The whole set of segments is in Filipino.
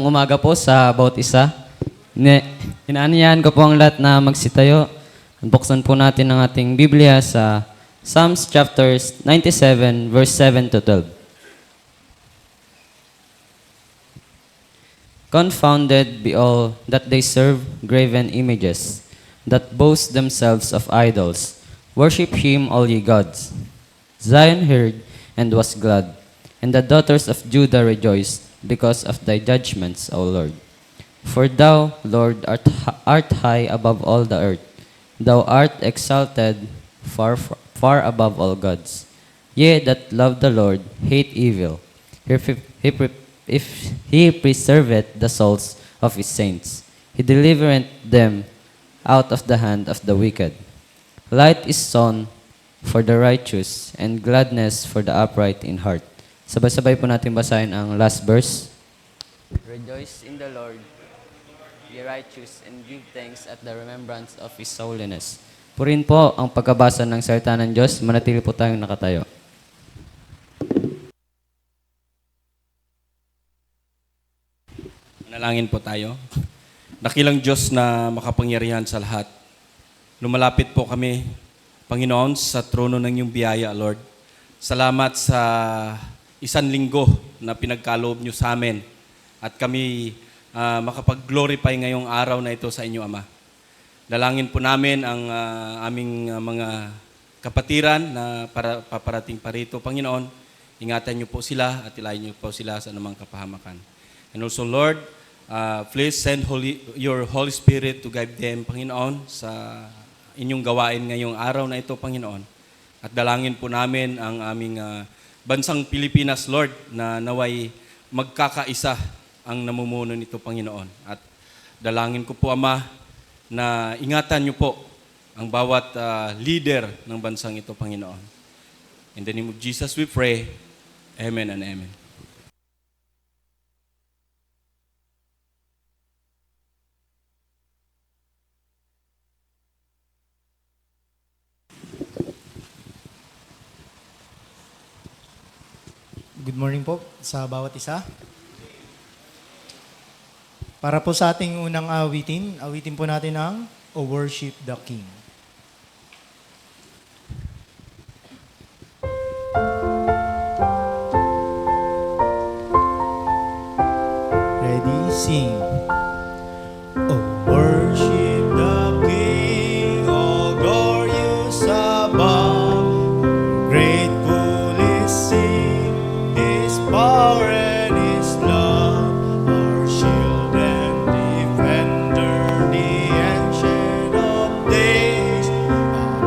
Umaga po sa bawat isa. Inaanyayahan ko po ang lahat na magsitayo. Buksan po natin ang ating Biblia sa Psalms chapters 97, verse 7 to 12. Confounded be all that they serve graven images, that boast themselves of idols. Worship him, all ye gods. Zion heard and was glad, and the daughters of Judah rejoiced because of thy judgments, O Lord. For thou, Lord, art high above all the earth. Thou art exalted far above all gods. Ye that love the Lord hate evil. If he preserveth the souls of his saints, he delivereth them out of the hand of the wicked. Light is sown for the righteous, and gladness for the upright in heart. Sabay-sabay po natin basahin ang last verse. Rejoice in the Lord, ye righteous, and give thanks at the remembrance of His holiness. Purin po ang pagkabasa ng salita ng Diyos. Manatili po tayong nakatayo. Manalangin po tayo. Dakilang Diyos na makapangyarihan sa lahat. Lumalapit po kami, Panginoon, sa trono ng iyong biyaya, Lord. Salamat sa isang linggo na pinagkaloob niyo sa amin at kami makapag-glorify ngayong araw na ito sa inyo, Ama. Dalangin po namin ang aming mga kapatiran na paparating pa rito, Panginoon. Ingatan niyo po sila at ilayin niyo po sila sa anumang kapahamakan. And also, Lord, please send your Holy Spirit to guide them, Panginoon, sa inyong gawain ngayong araw na ito, Panginoon. At dalangin po namin ang aming bansang Pilipinas, Lord, na naway magkakaisa ang namumuno nito, Panginoon. At dalangin ko po, Ama, na ingatan niyo po ang bawat leader ng bansang ito, Panginoon. In the name of Jesus we pray. Amen and amen. Good morning po sa bawat isa. Para po sa ating unang awitin po natin ang O Worship the King. Ready? Sing. O worship the King, all glorious above, grateful is He, His power and His love, our shield and defender, the ancient of days,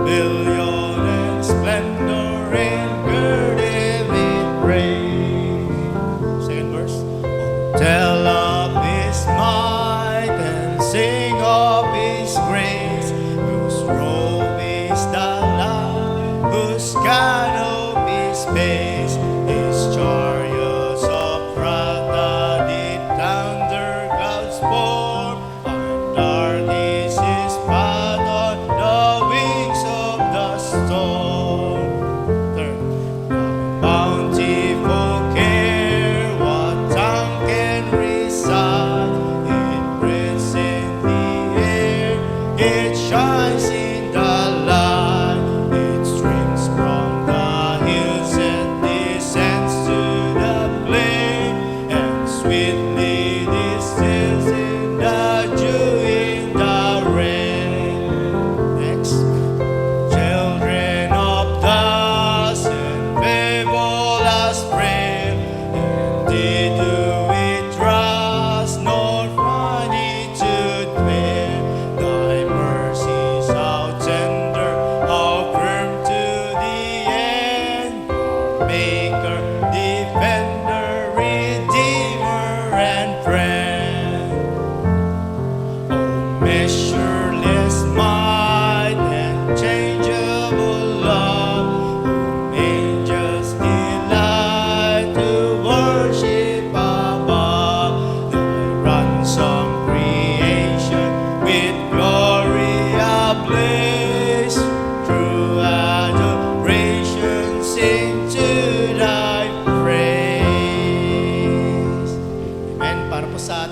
pavilion and splendor and girded with praise. Second verse. Oh, tell of His might.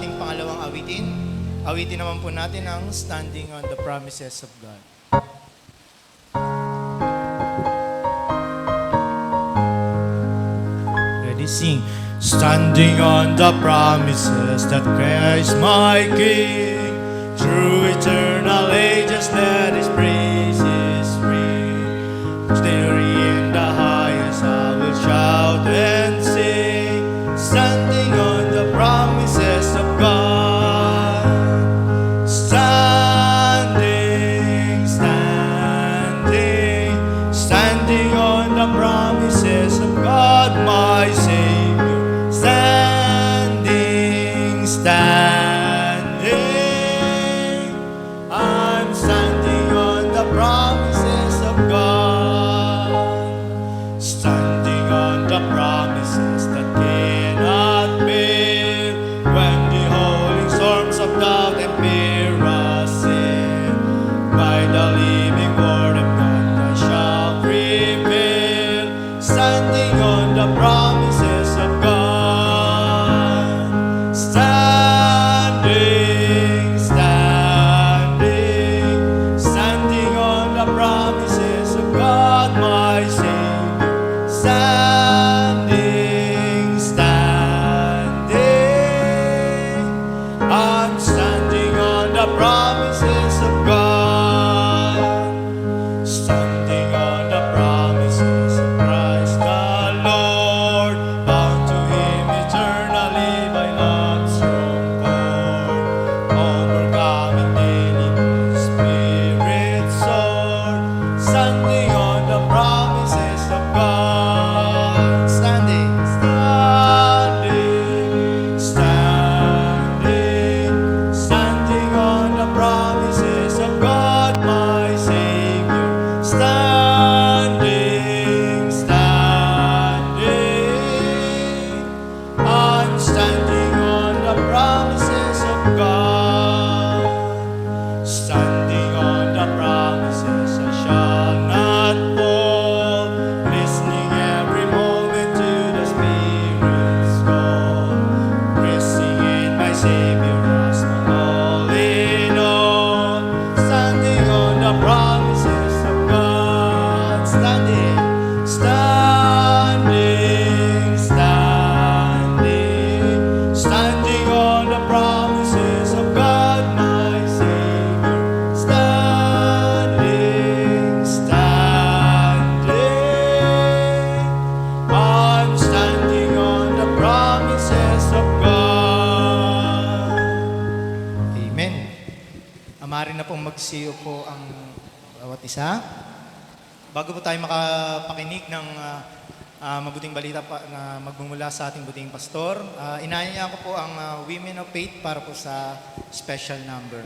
ating pangalawang awitin. Awitin naman po natin ang Standing on the Promises of God. Ready, sing. Standing on the promises that Christ my King, through eternal ages let His praises ring. Staring in the highest I will shout and sing, standing on the promises of God. Standing, standing, standing on the promises of God, my Savior. Standing, standing, I'm standing on the promises of God. Standing on the promises that cannot fail, when the howling storms of doubt and fear assail. By the living word of God I shall prevail, standing on the promises of God. Standing, standing, standing on the promises of God, my Savior. Standing, standing, I'm standing on the promises of God. Standing on the promises of Christ the Lord, bound to Him eternally by love's strong cord, overcoming daily with Spirit's sword. Standing on the promises of God. Standing, standing, standing, standing on the promises of God, my Savior. Standing, standing, I'm standing on the promises of God. Standing on the promises I shall not fall, listening every moment to the Spirit's call, resting in my Savior as my all in all. Standing on the promises of God. Standing, standing, standing, standing on the promises of God, my Savior. Standing, standing, I'm standing on the promises of God. Amen. Amari na pong magsiyo po ang bawat isa. Bago po tayo makapakinig ng mabuting balita na magmumula sa ating buting pastor, inanyaya ko po ang Women of Faith para po sa special number.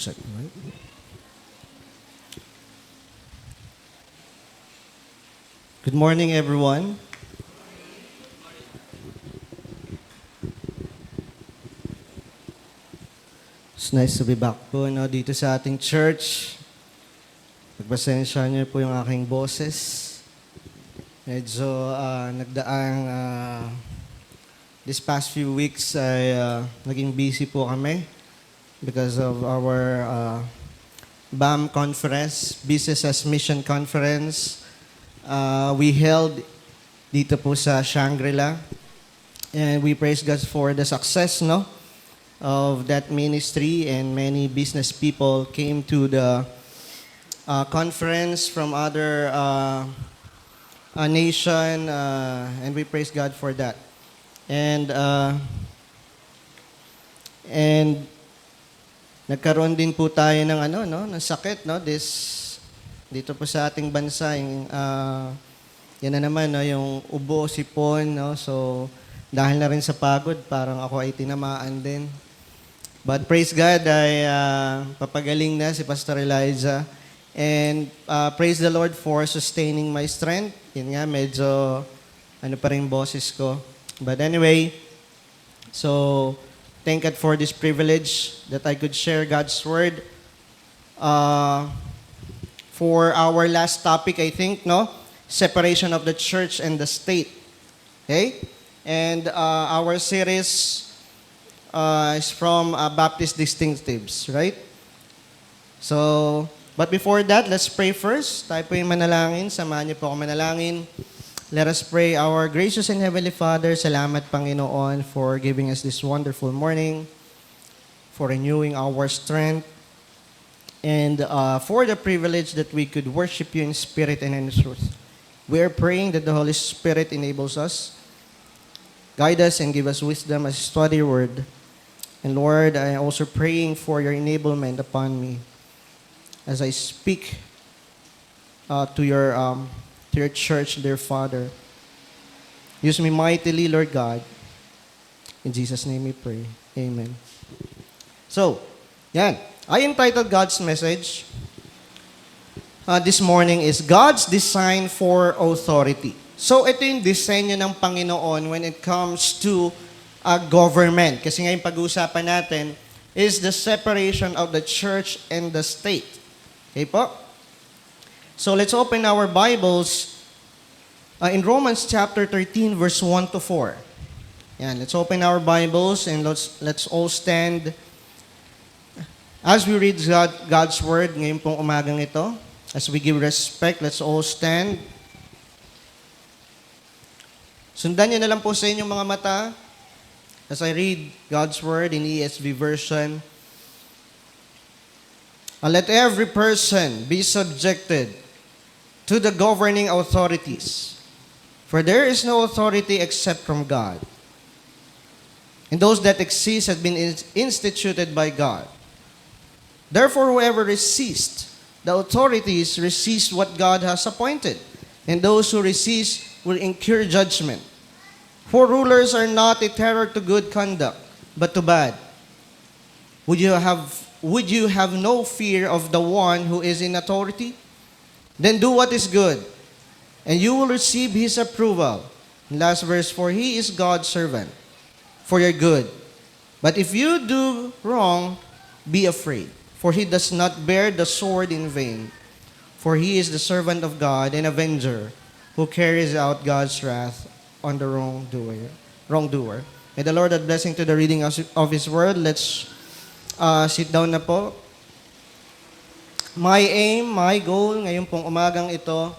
Check, right? Good morning, everyone. It's nice to be back po dito sa ating church. Pagpasensya niyo po yung aking boses. Medyo nagdaang this past few weeks ay naging busy po kami because of our BAM conference, Business as Mission Conference. We held dito po sa Shangri-La. And we praise God for the success of that ministry, and many business people came to the conference from other nation, and we praise God for that. And nagkaroon din po tayo ng ng sakit dito po sa ating bansa, yan na naman yung ubo, sipon, so dahil na rin sa pagod, parang ako ay tinamaan din. But praise God, ay papagaling na si Pastor Elijah. And praise the Lord for sustaining my strength. Yun nga, medyo pa rin boses ko. But anyway, so thank God for this privilege that I could share God's Word. For our last topic, I think, separation of the church and the state. Okay? And our series is from Baptist Distinctives, right? So, but before that, let's pray first. Tayo po yung manalangin. Samahan niyo po ako manalangin. Let us pray. Our gracious and Heavenly Father, salamat Panginoon for giving us this wonderful morning, for renewing our strength, and for the privilege that we could worship you in spirit and in truth. We are praying that the Holy Spirit enables us, guide us, and give us wisdom as we study your word. And Lord, I am also praying for your enablement upon me as I speak to your church, dear Father. Use me mightily, Lord God. In Jesus' name we pray. Amen. So, yan. I entitled God's message this morning is God's Design for Authority. So, ito yung disenyo ng Panginoon when it comes to government. Kasi ngayon pag-uusapan natin is the separation of the church and the state. Okay po? So, let's open our Bibles in Romans chapter 13, verse 1 to 4. Yan, let's open our Bibles and let's all stand as we read God's Word ngayon pong umagang ito. As we give respect, let's all stand. Sundan niyo na lang po sa inyong mga mata as I read God's Word in ESV version. And let every person be subjected to the governing authorities, for there is no authority except from God. And those that exist have been instituted by God. Therefore, whoever resists the authorities resists what God has appointed, and those who resist will incur judgment. For rulers are not a terror to good conduct, but to bad. Would you have no fear of the one who is in authority? Then do what is good, and you will receive his approval. Last verse, for he is God's servant, for your good. But if you do wrong, be afraid, for he does not bear the sword in vain. For he is the servant of God, an avenger, who carries out God's wrath on the wrongdoer. May the Lord add blessing to the reading of His Word. Let's sit down na po. My aim, my goal, ngayon pong umagang ito,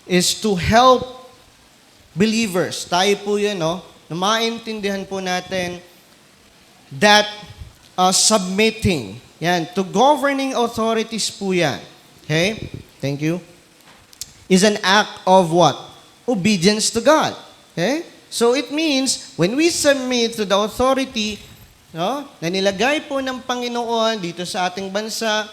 is to help believers. Tayo po yun, na maintindihan po natin that submitting, yan, to governing authorities po yan. Okay? Thank you. Is an act of what? Obedience to God. Okay? So it means, when we submit to the authority, na nilagay po ng Panginoon dito sa ating bansa,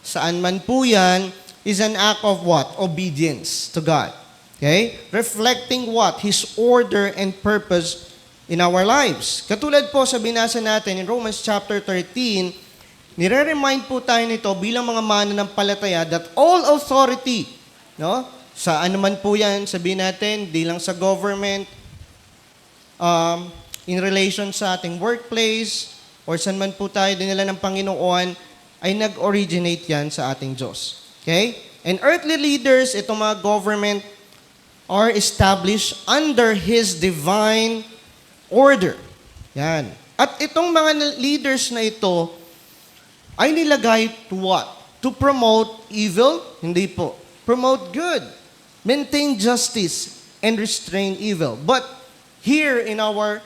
saan man po yan, is an act of what? Obedience to God. Okay? Reflecting what? His order and purpose in our lives. Katulad po sa binasa natin in Romans chapter 13, nire-remind po tayo nito bilang mga mananampalataya that all authority, no? Sa anuman po yan, sabihin natin, di lang sa government, in relation sa ating workplace, or saan man po tayo dinala ng Panginoon, ay nag-originate yan sa ating Diyos. Okay? And earthly leaders, itong mga government, are established under His divine order. Yan. At itong mga leaders na ito, ay nilagay to what? To promote evil? Hindi po. Promote good. Maintain justice and restrain evil. But here in our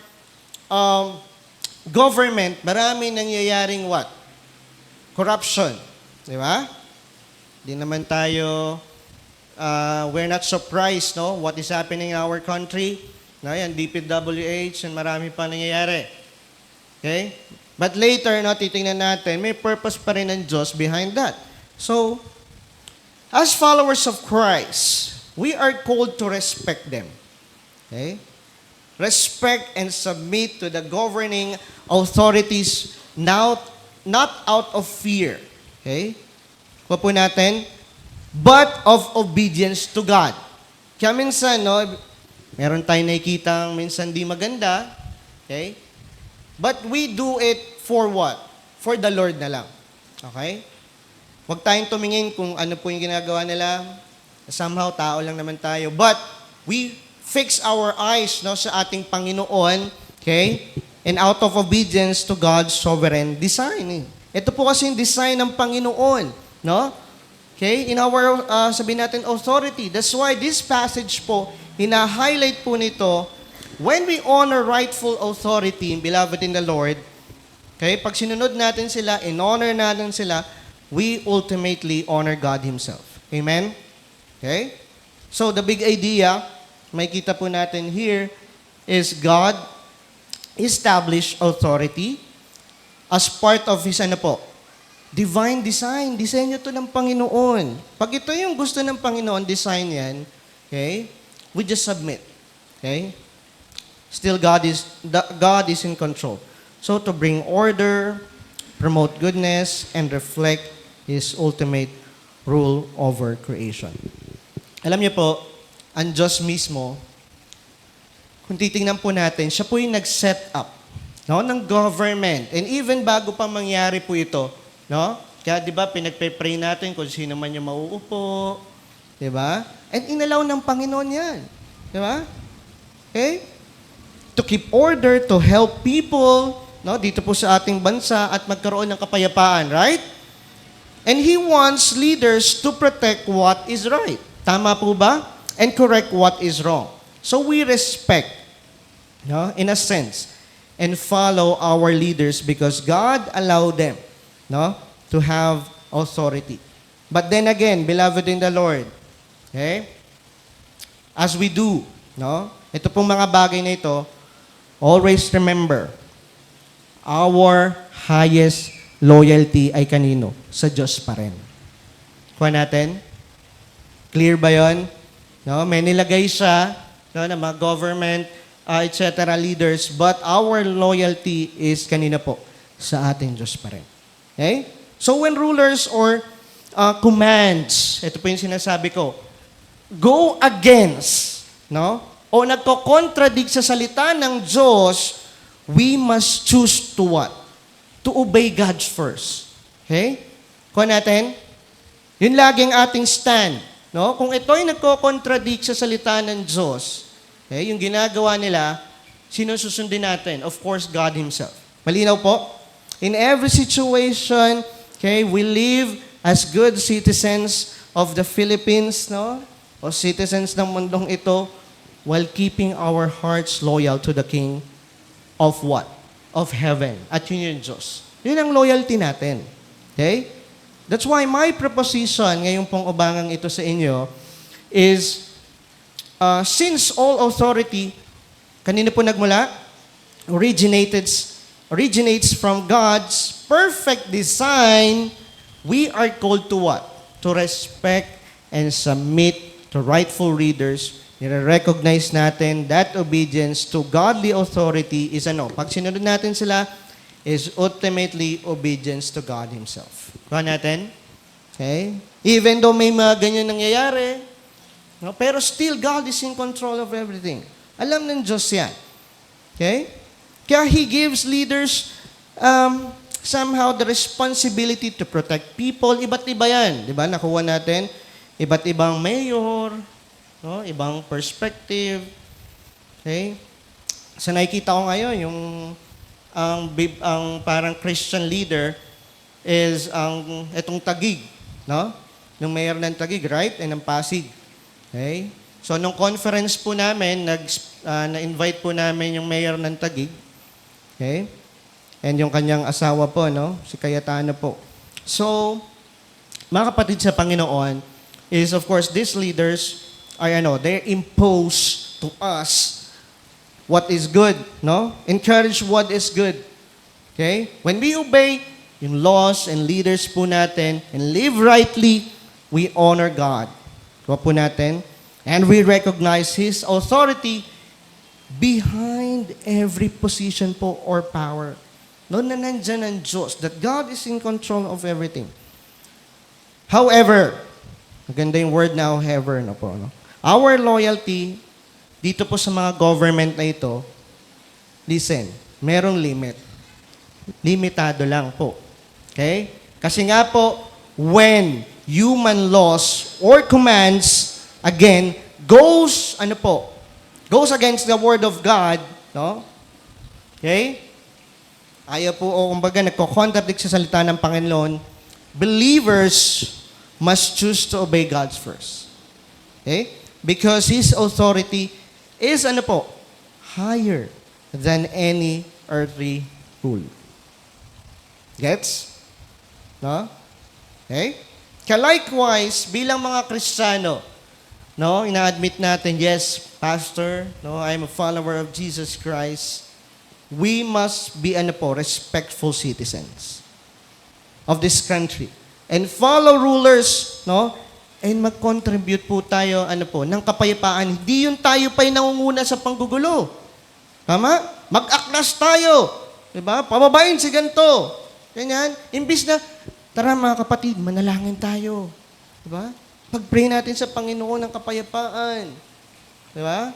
government, marami nangyayaring what? Corruption. Di ba? Di naman tayo, we're not surprised, no? What is happening in our country. No, yan, DPWH, and marami pa nangyayari. Okay? But later, no, titingnan natin, may purpose pa rin ng Diyos behind that. So, as followers of Christ, we are called to respect them. Okay? Respect and submit to the governing authorities now, not out of fear. Okay? Kuha po natin, but of obedience to God. Kaya minsan, no, meron tayong nakikitang minsan di maganda. Okay? But we do it for what? For the Lord na lang. Okay? Huwag tayong tumingin kung ano po yung ginagawa nila. Somehow, tao lang naman tayo. But we fix our eyes, no, sa ating Panginoon, okay? And out of obedience to God's sovereign design. Ito po kasi yung design ng Panginoon, no? Okay? In our, sabihin natin, authority. That's why this passage po, hina-highlight po nito, when we honor rightful authority, beloved in the Lord, okay, pag sinunod natin sila, in-honor natin sila, we ultimately honor God Himself. Amen? Okay? So, the big idea, may kita po natin here, is God established authority as part of His, ano po, divine design. Disenyo to ng Panginoon. Pag ito yung gusto ng Panginoon, design yan, okay, we just submit. Okay? Still, God is in control. So, to bring order, promote goodness, and reflect His ultimate rule over creation. Alam niyo po, ang Diyos mismo, kung titingnan po natin, siya po yung nag-set up, no, ng government. And even bago pa mangyari po ito, no? Kaya 'di ba pinagpe-pray natin kung sino man yung mauupo, 'di ba? And inalaw ng Panginoon 'yan. 'Di ba? Okay? To keep order, to help people, no, dito po sa ating bansa at magkaroon ng kapayapaan, right? And He wants leaders to protect what is right. Tama po ba? And correct what is wrong. So we respect, no, in a sense, and follow our leaders because God allowed them, no, to have authority. But then again, beloved in the Lord, okay, as we do, no, ito pong mga bagay na ito, always remember, our highest loyalty ay kanino? Sa Diyos pa rin. Kuha natin? Clear ba yun? No, may nilagay siya, no, ng mga government, etc. leaders, but our loyalty is kanina po? Sa ating Diyos pa rin. Okay? So when rulers or commands, ito po yung sinasabi ko, go against, no, o nagko-contradict sa salita ng Diyos, we must choose to what? To obey God first. Okay? Kuha natin? Yun laging ating stand. No? Kung ito'y nagko-contradict sa salita ng Diyos, okay, yung ginagawa nila, sino susundin natin? Of course, God Himself. Malinaw po? In every situation, okay, we live as good citizens of the Philippines, no? O citizens ng mundong ito, while keeping our hearts loyal to the King of what? Of heaven. At yun yung Diyos. Yun ang loyalty natin. Okay? That's why my proposition ngayong pong ubangang ito sa inyo is, since all authority, kanina po nagmula, originates from God's perfect design, we are called to what? To respect and submit to rightful leaders. Nire-recognize natin that obedience to godly authority is ano? Pag sinunod natin sila, is ultimately obedience to God Himself. Kuha natin? Okay? Even though may mga ganyan nangyayari, no, pero still, God is in control of everything. Alam ng Diyos yan. Okay? Kaya He gives leaders somehow the responsibility to protect people. Iba't iba yan. Di ba? Nakuha natin. Iba't ibang mayor, no? Ibang perspective. Okay? So nakikita ko ngayon, yung ang parang Christian leader is itong Taguig, no? Yung mayor ng Taguig, right? And ng Pasig. Okay? So nung conference po namin, na-invite po namin yung mayor ng Taguig. Okay? And yung kanyang asawa po, no? Si Cayetano po. So, mga kapatid sa Panginoon, is of course, these leaders are, they impose to us what is good, no? Encourage what is good. Okay? When we obey yung laws and leaders po natin and live rightly, we honor God. Diba po natin? And we recognize His authority behind every position po or power. No, na nandyan ang Diyos, that God is in control of everything. However, maganda yung word na however, no po, no? Our loyalty dito po sa mga government na ito, listen, merong limit. Limitado lang po. Okay? Kasi nga po, when human laws or commands, again, goes against the word of God, no? Okay? Ayaw po, o kumbaga, nagko-contradict sa salita ng Panginoon, believers must choose to obey God's first. Okay? Because His authority is, higher than any earthly rule. Gets? No? Okay? Kaya likewise, bilang mga Kristiyano, no, ina-admit natin, yes, Pastor, no, I'm a follower of Jesus Christ. We must be, respectful citizens of this country. And follow rulers, no? And mag-contribute po tayo, ng kapayapaan. Hindi yung tayo pa'y nangunguna sa panggugulo. Tama? Mag-aklas tayo. Diba? Pababain si ganito. Ganyan. Imbis na, tara mga kapatid, manalangin tayo. Diba? Pag-pray natin sa Panginoon ng kapayapaan. Diba?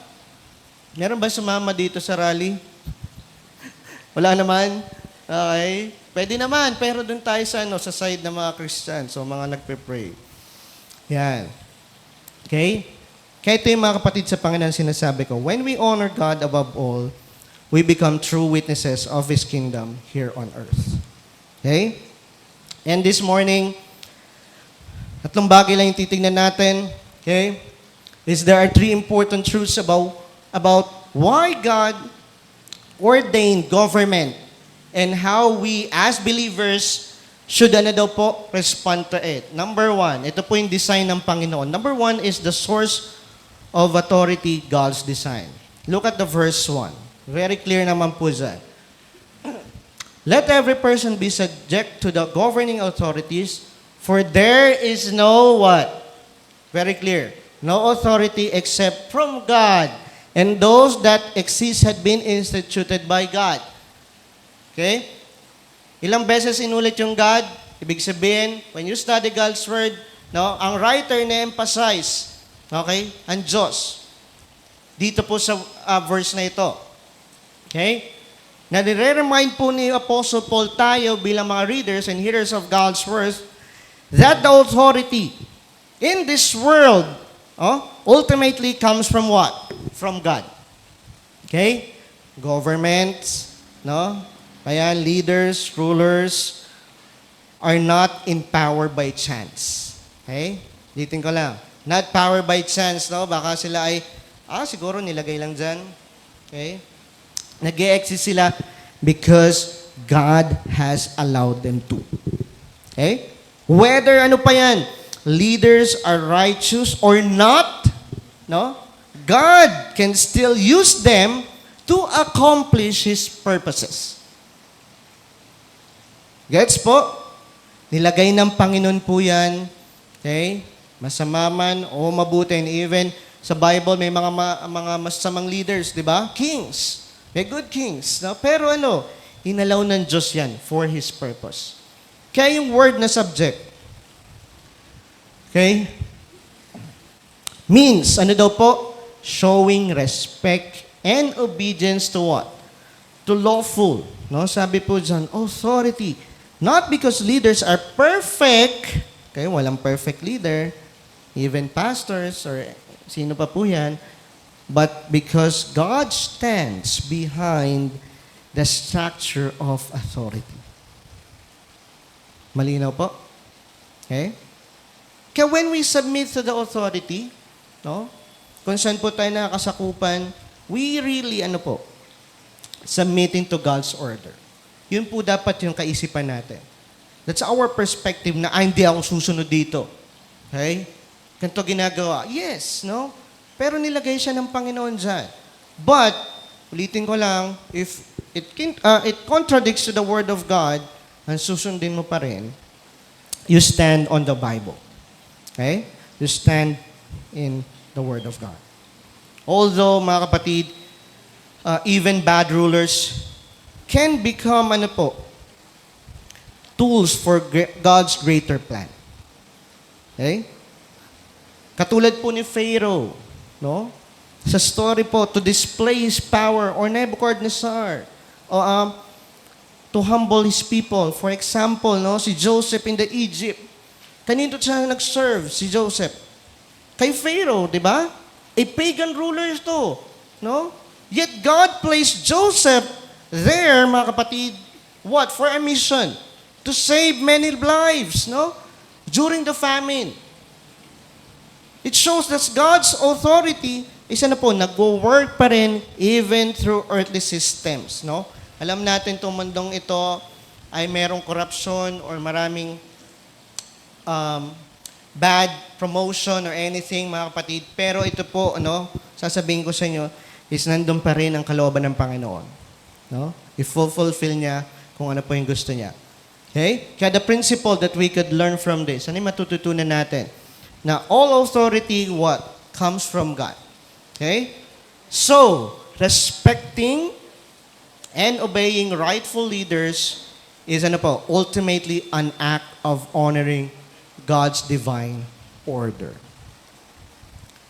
Meron ba sumama dito sa rally? Wala naman? Okay. Pwede naman, pero doon tayo sa side ng mga Christian, so mga nagpe-pray. Yan. Okay? Kaya ito yung mga kapatid sa Panginoon sinasabi ko, when we honor God above all, we become true witnesses of His kingdom here on earth. Okay? And this morning, tatlong bagay lang yung titignan natin. Okay? There are three important truths about why God ordained government and how we as believers should respond to it. Number one, ito po yung design ng Panginoon. Number one is the source of authority, God's design. Look at the verse 1. Very clear naman po dyan. Let every person be subject to the governing authorities, for there is no what? Very clear. No authority except from God, and those that exist had been instituted by God. Okay? Ilang beses inulit yung God, ibig sabihin, when you study God's Word, no, ang writer na-emphasize, okay, ang Diyos. Dito po sa verse na ito. Okay? Nare-remind po ni Apostle Paul tayo bilang mga readers and hearers of God's Word that the authority in this world ultimately comes from what? From God. Okay? Governments, no? Kaya leaders, rulers are not empowered by chance. Okay? Ditin ko lang. Not powered by chance, no? Baka sila ay, siguro nilagay lang dyan. Okay? Nag-e-exist sila because God has allowed them to. Okay? Whether leaders are righteous or not, no? God can still use them to accomplish His purposes. Gets po? Nilagay ng Panginoon po yan. Okay? Masama man o mabuti. And even sa Bible, may mga masamang leaders, di ba? Kings. May good kings. No? Pero Inalaw ng Diyos yan for His purpose. Kaya yung word na subject, okay, means, ano daw po? Showing respect and obedience to what? To lawful. No? Sabi po dyan, authority. Not because leaders are perfect, okay, walang perfect leader, even pastors or sino pa po yan, but because God stands behind the structure of authority. Malinaw po? Okay? Kaya when we submit to the authority, no? Kung saan po tayo nakakasakupan, we really, submitting to God's order. Yun po dapat yung kaisipan natin. That's our perspective na, hindi ako susunod dito. Okay? Ganito ginagawa. Yes, no? Pero nilagay siya ng Panginoon dyan. But, ulitin ko lang, if it contradicts to the Word of God, ang susundin mo pa rin, you stand on the Bible. Okay? You stand in the Word of God. Although, mga kapatid, even bad rulers can become, tools for God's greater plan. Okay? Katulad po ni Pharaoh, no? Sa story po, to display his power, or Nebuchadnezzar, to humble his people. For example, no, si Joseph in the Egypt. Kanino siya nag-serve, si Joseph? Kay Pharaoh, di ba? A pagan ruler ito, no? Yet God placed Joseph there, mga kapatid, what? For a mission. To save many lives, no? During the famine. It shows that God's authority is nagwo-work pa rin even through earthly systems, no? Alam natin itong mundong ito ay merong corruption or maraming bad promotion or anything, mga kapatid. Pero ito po, sasabihin ko sa inyo, is nandun pa rin ang kalooban ng Panginoon. No? I-fulfill niya kung ano po yung gusto niya. Okay? Kaya the principle that we could learn from this, ano yung matututunan natin? Na all authority, what? Comes from God. Okay? So, respecting and obeying rightful leaders is ultimately an act of honoring God's divine order.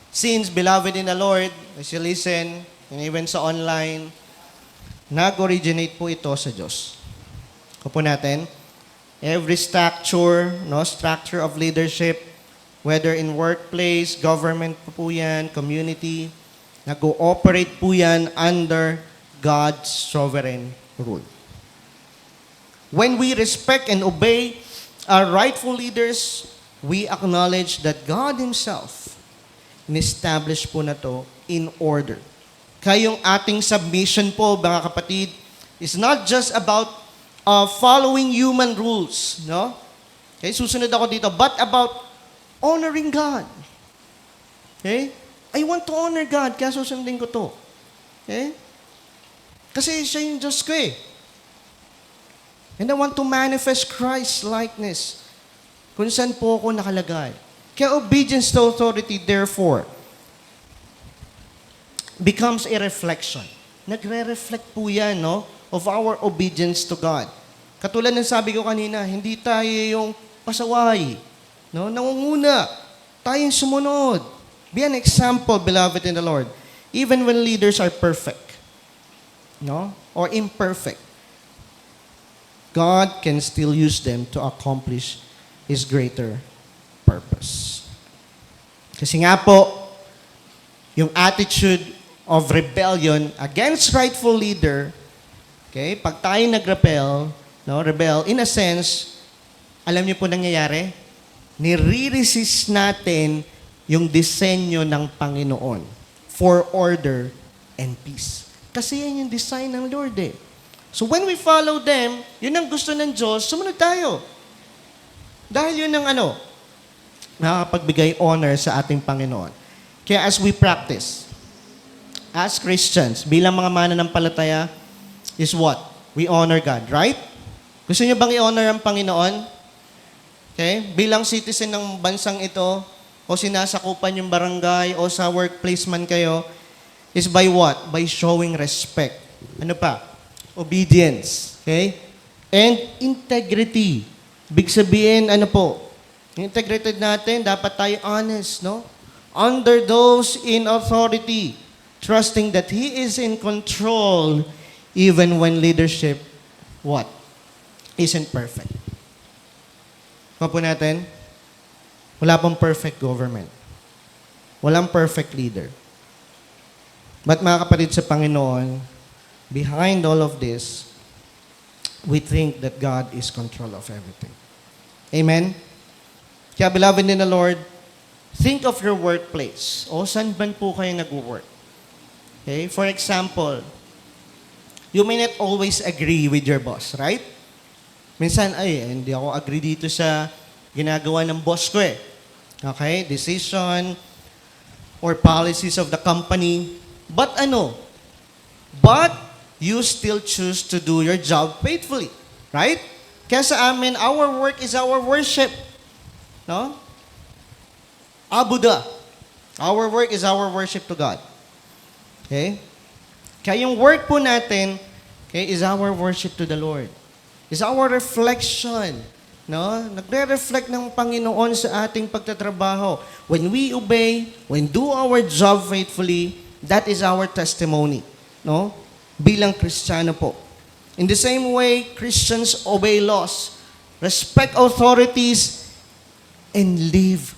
Since, beloved in the Lord, as you listen, and even sa online, nag-originate po ito sa Diyos. Kupo natin, every structure of leadership, whether in workplace, government po yan, community, nag-ooperate po yan under God's sovereign rule. When we respect and obey our rightful leaders, we acknowledge that God Himself in-establish po na to in order. Kaya yung ating submission po, mga kapatid, is not just about following human rules, no? Okay, susunod ako dito, but about honoring God. Okay? I want to honor God, kaya susundin ko to. Okay? Kasi siya yung Diyos ko eh. And I want to manifest Christ's likeness kung saan po ako nakalagay. Kaya obedience to authority, therefore, becomes a reflection. Nagre-reflect po yan, no? Of our obedience to God. Katulad ng sabi ko kanina, hindi tayo yung pasaway, no? Nangunguna. Tayo yung sumunod. Be an example, beloved in the Lord. Even when leaders are perfect, no? Or imperfect, God can still use them to accomplish His greater purpose. Kasi nga po, yung attitude of rebellion against rightful leader, okay, pag tayo rebel, in a sense, alam niyo po nangyayari? Nire-resist natin yung disenyo ng Panginoon for order and peace. Kasi yan yung design ng Lord eh. So when we follow them, yun ang gusto ng Diyos, sumunod tayo. Dahil yun ang nakakapagbigay honor sa ating Panginoon. Kaya as we practice, as Christians, bilang mga mananampalataya, is what? We honor God, right? Gusto niyo bang i-honor ang Panginoon? Okay? Bilang citizen ng bansang ito, o sinasakupan yung barangay, o sa workplace man kayo, is by what? By showing respect. Ano pa? Obedience. Okay? And integrity. Big sabihin, ano po? Integrated natin, dapat tayo honest, no? Under those in authority, trusting that He is in control even when leadership, what? Isn't perfect. Kung po natin, wala pong perfect government. Walang perfect leader. But mga kapatid sa Panginoon, behind all of this, we think that God is control of everything. Amen? Kaya beloved in the Lord, think of your workplace. O saan ban po kayo nag-work? Okay? For example, you may not always agree with your boss, right? Minsan, hindi ako agree dito sa ginagawa ng boss ko eh. Okay? Decision or policies of the company. But But you still choose to do your job faithfully. Right? Kaya sa amin, our work is our worship. No? Abuda. Our work is our worship to God. Okay? Kaya yung work po natin, okay, is our worship to the Lord. Is our reflection. No? Nagre-reflect ng Panginoon sa ating pagtatrabaho. When we obey, when do our job faithfully, that is our testimony. No? Bilang Kristiyano po. In the same way, Christians obey laws, respect authorities, and live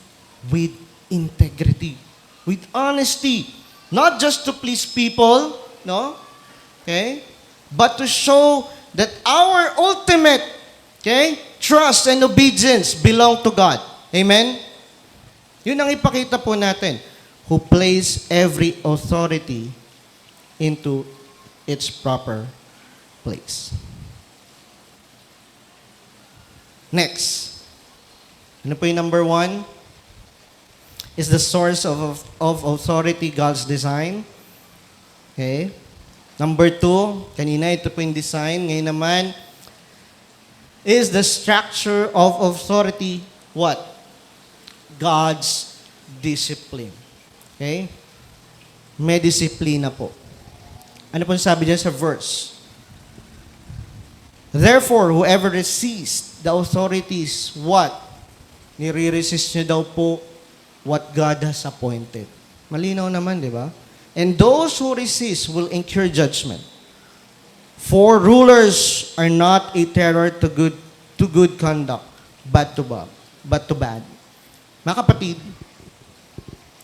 with integrity, with honesty. Not just to please people, no? Okay? But to show that our ultimate, okay, trust and obedience belong to God. Amen? Yun ang ipakita po natin, who place every authority into its proper place. Next. Ano po yung number 1? Is the source of authority God's design? Okay. Number 2, kanina ito po yung design. Ngayon naman, is the structure of authority what? God's discipline. Okay? May disiplina po. Ano po sabi dyan sa verse? Therefore, whoever resists the authorities, what? Nire-resist nyo daw po what God has appointed. Malinaw naman, di ba? And those who resist will incur judgment. For rulers are not a terror to good conduct, but to bad. Mga kapatid,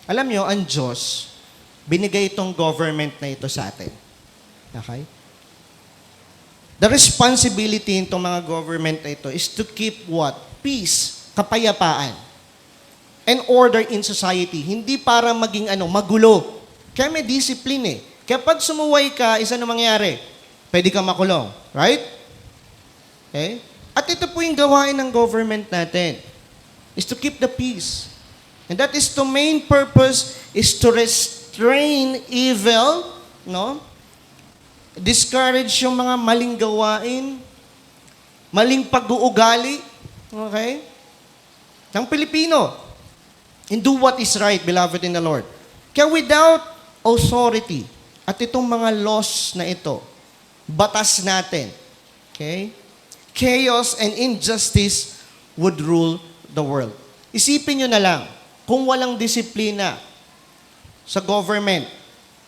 alam nyo, ang Diyos, binigay itong government na ito sa atin. Okay? The responsibility nitong mga government na ito is to keep what? Peace, kapayapaan, and order in society. Hindi para maging magulo. Kaya may discipline eh. Kaya pag sumuway ka, isa na mangyari? Pwede kang makulong. Right? Okay? At ito po yung gawain ng government natin. Is to keep the peace. And that is the main purpose is to restrain evil, no? Discourage yung mga maling gawain, maling pag-uugali, okay? Ng Pilipino. And do what is right, beloved in the Lord. Kaya without authority, at itong mga laws na ito, batas natin, okay? Chaos and injustice would rule the world. Isipin nyo na lang, kung walang disiplina sa government,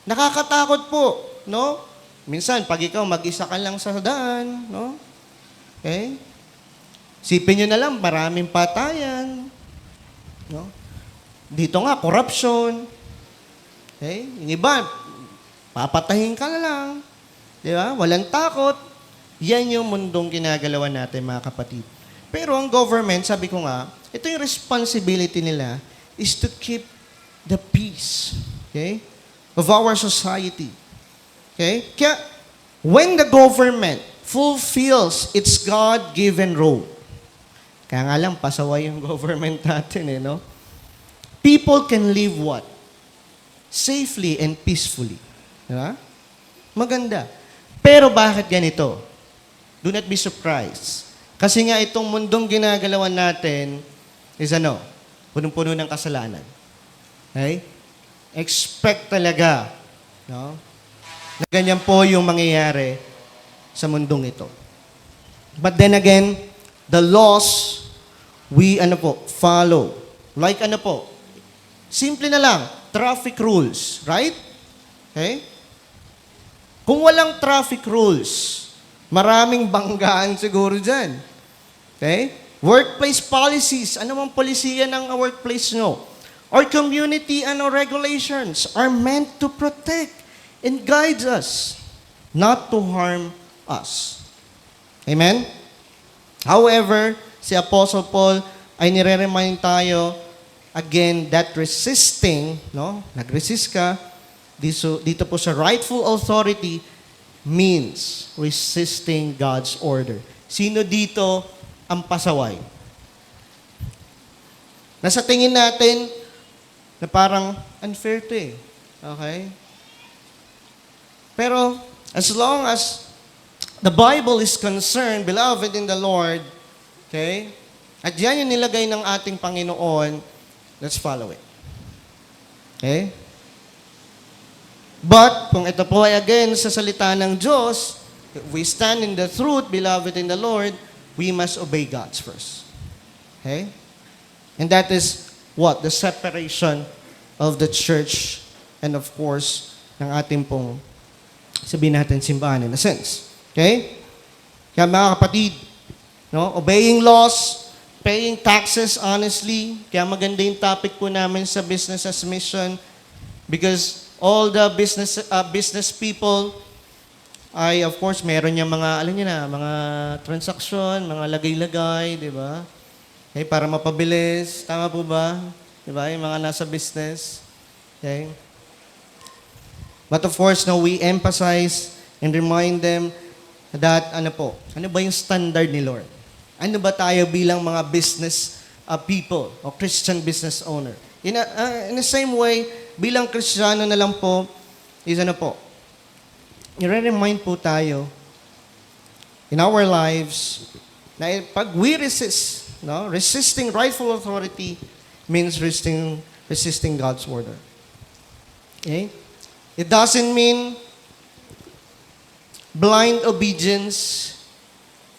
nakakatakot po, no? Minsan, pag ikaw mag-isa ka lang sa daan, no? Okay? Isipin nyo na lang, maraming patayan, no? Dito nga, corruption. Okay? Yung iba, papatahin ka na lang. Di ba? Walang takot. Yan yung mundong ginagalawan natin, mga kapatid. Pero ang government, sabi ko nga, ito yung responsibility nila is to keep the peace, okay, of our society. Okay? Kaya, when the government fulfills its God-given role, kaya nga lang, pasaway yung government natin, no? People can live what? Safely and peacefully. Diba? Maganda. Pero bakit ganito? Do not be surprised. Kasi nga itong mundong ginagalawan natin is punong-puno ng kasalanan. Okay? Expect talaga, no? Na ganyan po yung mangyayari sa mundong ito. But then again, the laws, we follow. Like simple na lang, traffic rules, right? Okay? Kung walang traffic rules, maraming banggaan siguro dyan. Okay? Workplace policies, ano mang polisiya ng workplace nyo? Or community regulations are meant to protect and guide us, not to harm us. Amen? However, si Apostle Paul ay nire-remind tayo, again, that resisting, nag-resist ka, dito po sa rightful authority means resisting God's order. Sino dito ang pasaway? Nasa tingin natin na parang unfair to eh. Okay? Pero, as long as the Bible is concerned, beloved in the Lord, okay? At yan yung nilagay ng ating Panginoon, let's follow it. Okay? But, kung ito po ay again sa salita ng Diyos, if we stand in the truth, beloved in the Lord, we must obey God's first. Okay? And that is what? The separation of the church and of course, ng ating pong, sabihin natin, simbahan in a sense. Okay? Kaya mga kapatid, obeying laws, paying taxes honestly, kaya maganda yung topic po namin sa Business as Mission because all the business people ay of course meron yung mga, alam niyo na, mga transaction, mga lagay-lagay, di ba? Okay, para mapabilis, tama po ba? Di ba? Yung mga nasa business. Okay? But of course, we emphasize and remind them that, ano ba yung standard ni Lord? Ano ba tayo bilang mga business people o Christian business owner? In the same way, bilang Kristiyano na lang po, is i-remind po tayo in our lives na pag we resist, resisting rightful authority means resisting God's order. Okay? It doesn't mean blind obedience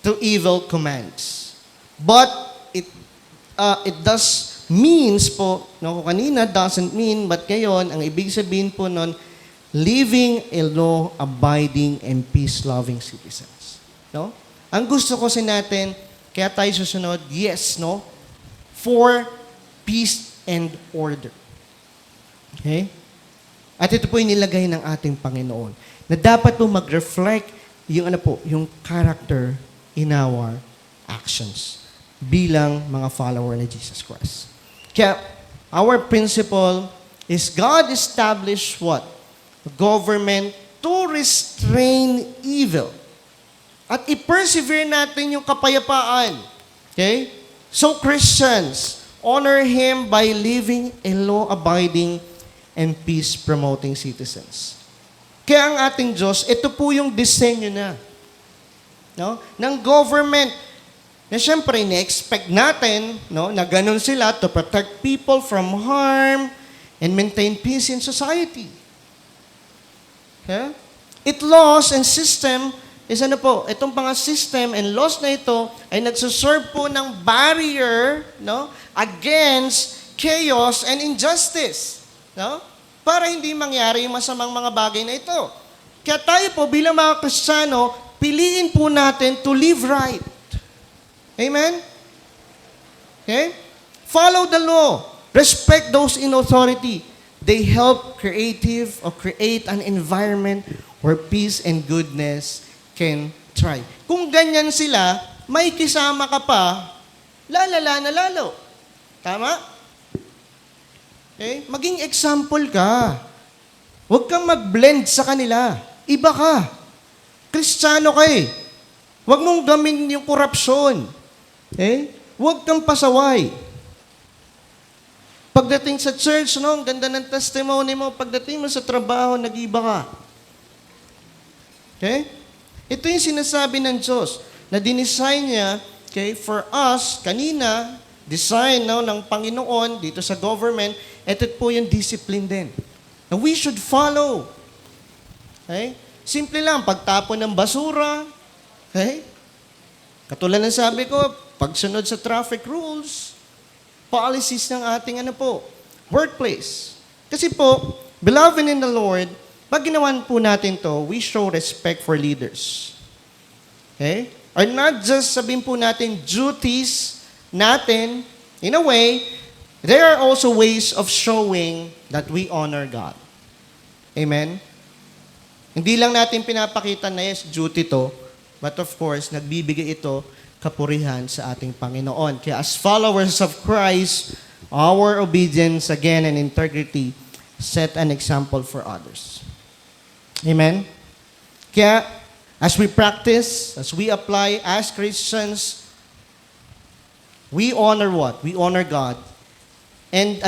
to evil commands. But it does means po, kung kanina doesn't mean, but ngayon, ang ibig sabihin po nun, living a law-abiding and peace-loving citizens. Ang gusto ko natin, kaya tayo susunod, yes, for peace and order. Okay? At ito po yung nilagay ng ating Panginoon, na dapat po mag-reflect yung character in our actions bilang mga follower ni Jesus Christ. Kaya, our principle is God established what? Government to restrain evil. At i-persevere natin yung kapayapaan. Okay? So Christians, honor Him by living a law-abiding and peace-promoting citizens. Kaya ang ating Diyos, ito po yung disenyo na. Ng government. Na siyempre, na-expect natin na ganun sila to protect people from harm and maintain peace in society. Okay? It laws and system is itong mga system and laws na ito ay nagsuserve po ng barrier against chaos and injustice. Para hindi mangyari yung masamang mga bagay na ito. Kaya tayo po bilang mga Kristiyano, piliin po natin to live right. Amen? Okay? Follow the law. Respect those in authority. They help create an environment where peace and goodness can thrive. Kung ganyan sila, may kisama ka pa, lalala na lalo. Tama? Okay? Maging example ka. Huwag kang mag-blend sa kanila. Iba ka. Kristiyano ka eh. Huwag mong gamin yung korupsyon. Okay? Huwag kang pasaway. Pagdating sa church, ang ganda ng testimony mo. Pagdating mo sa trabaho, nag-iba ka. Okay? Ito yung sinasabi ng Diyos na dinesign niya, okay, for us, kanina, design ng Panginoon dito sa government, ito po yung discipline din. And we should follow. Okay? Simple lang, pagtapon ng basura, okay? Katulad ng sabi ko, pagsunod sa traffic rules, policies ng ating workplace. Kasi po, beloved in the Lord, pag ginawan po natin to, we show respect for leaders. Okay? Or not just sabihin po natin duties natin, in a way, there are also ways of showing that we honor God. Amen? Hindi lang natin pinapakita na yes, duty to, but of course, nagbibigay ito kapurihan sa ating Panginoon. Kaya as followers of Christ, our obedience, again, and integrity set an example for others. Amen? Kaya, as we practice, as we apply as Christians, we honor what? We honor God. And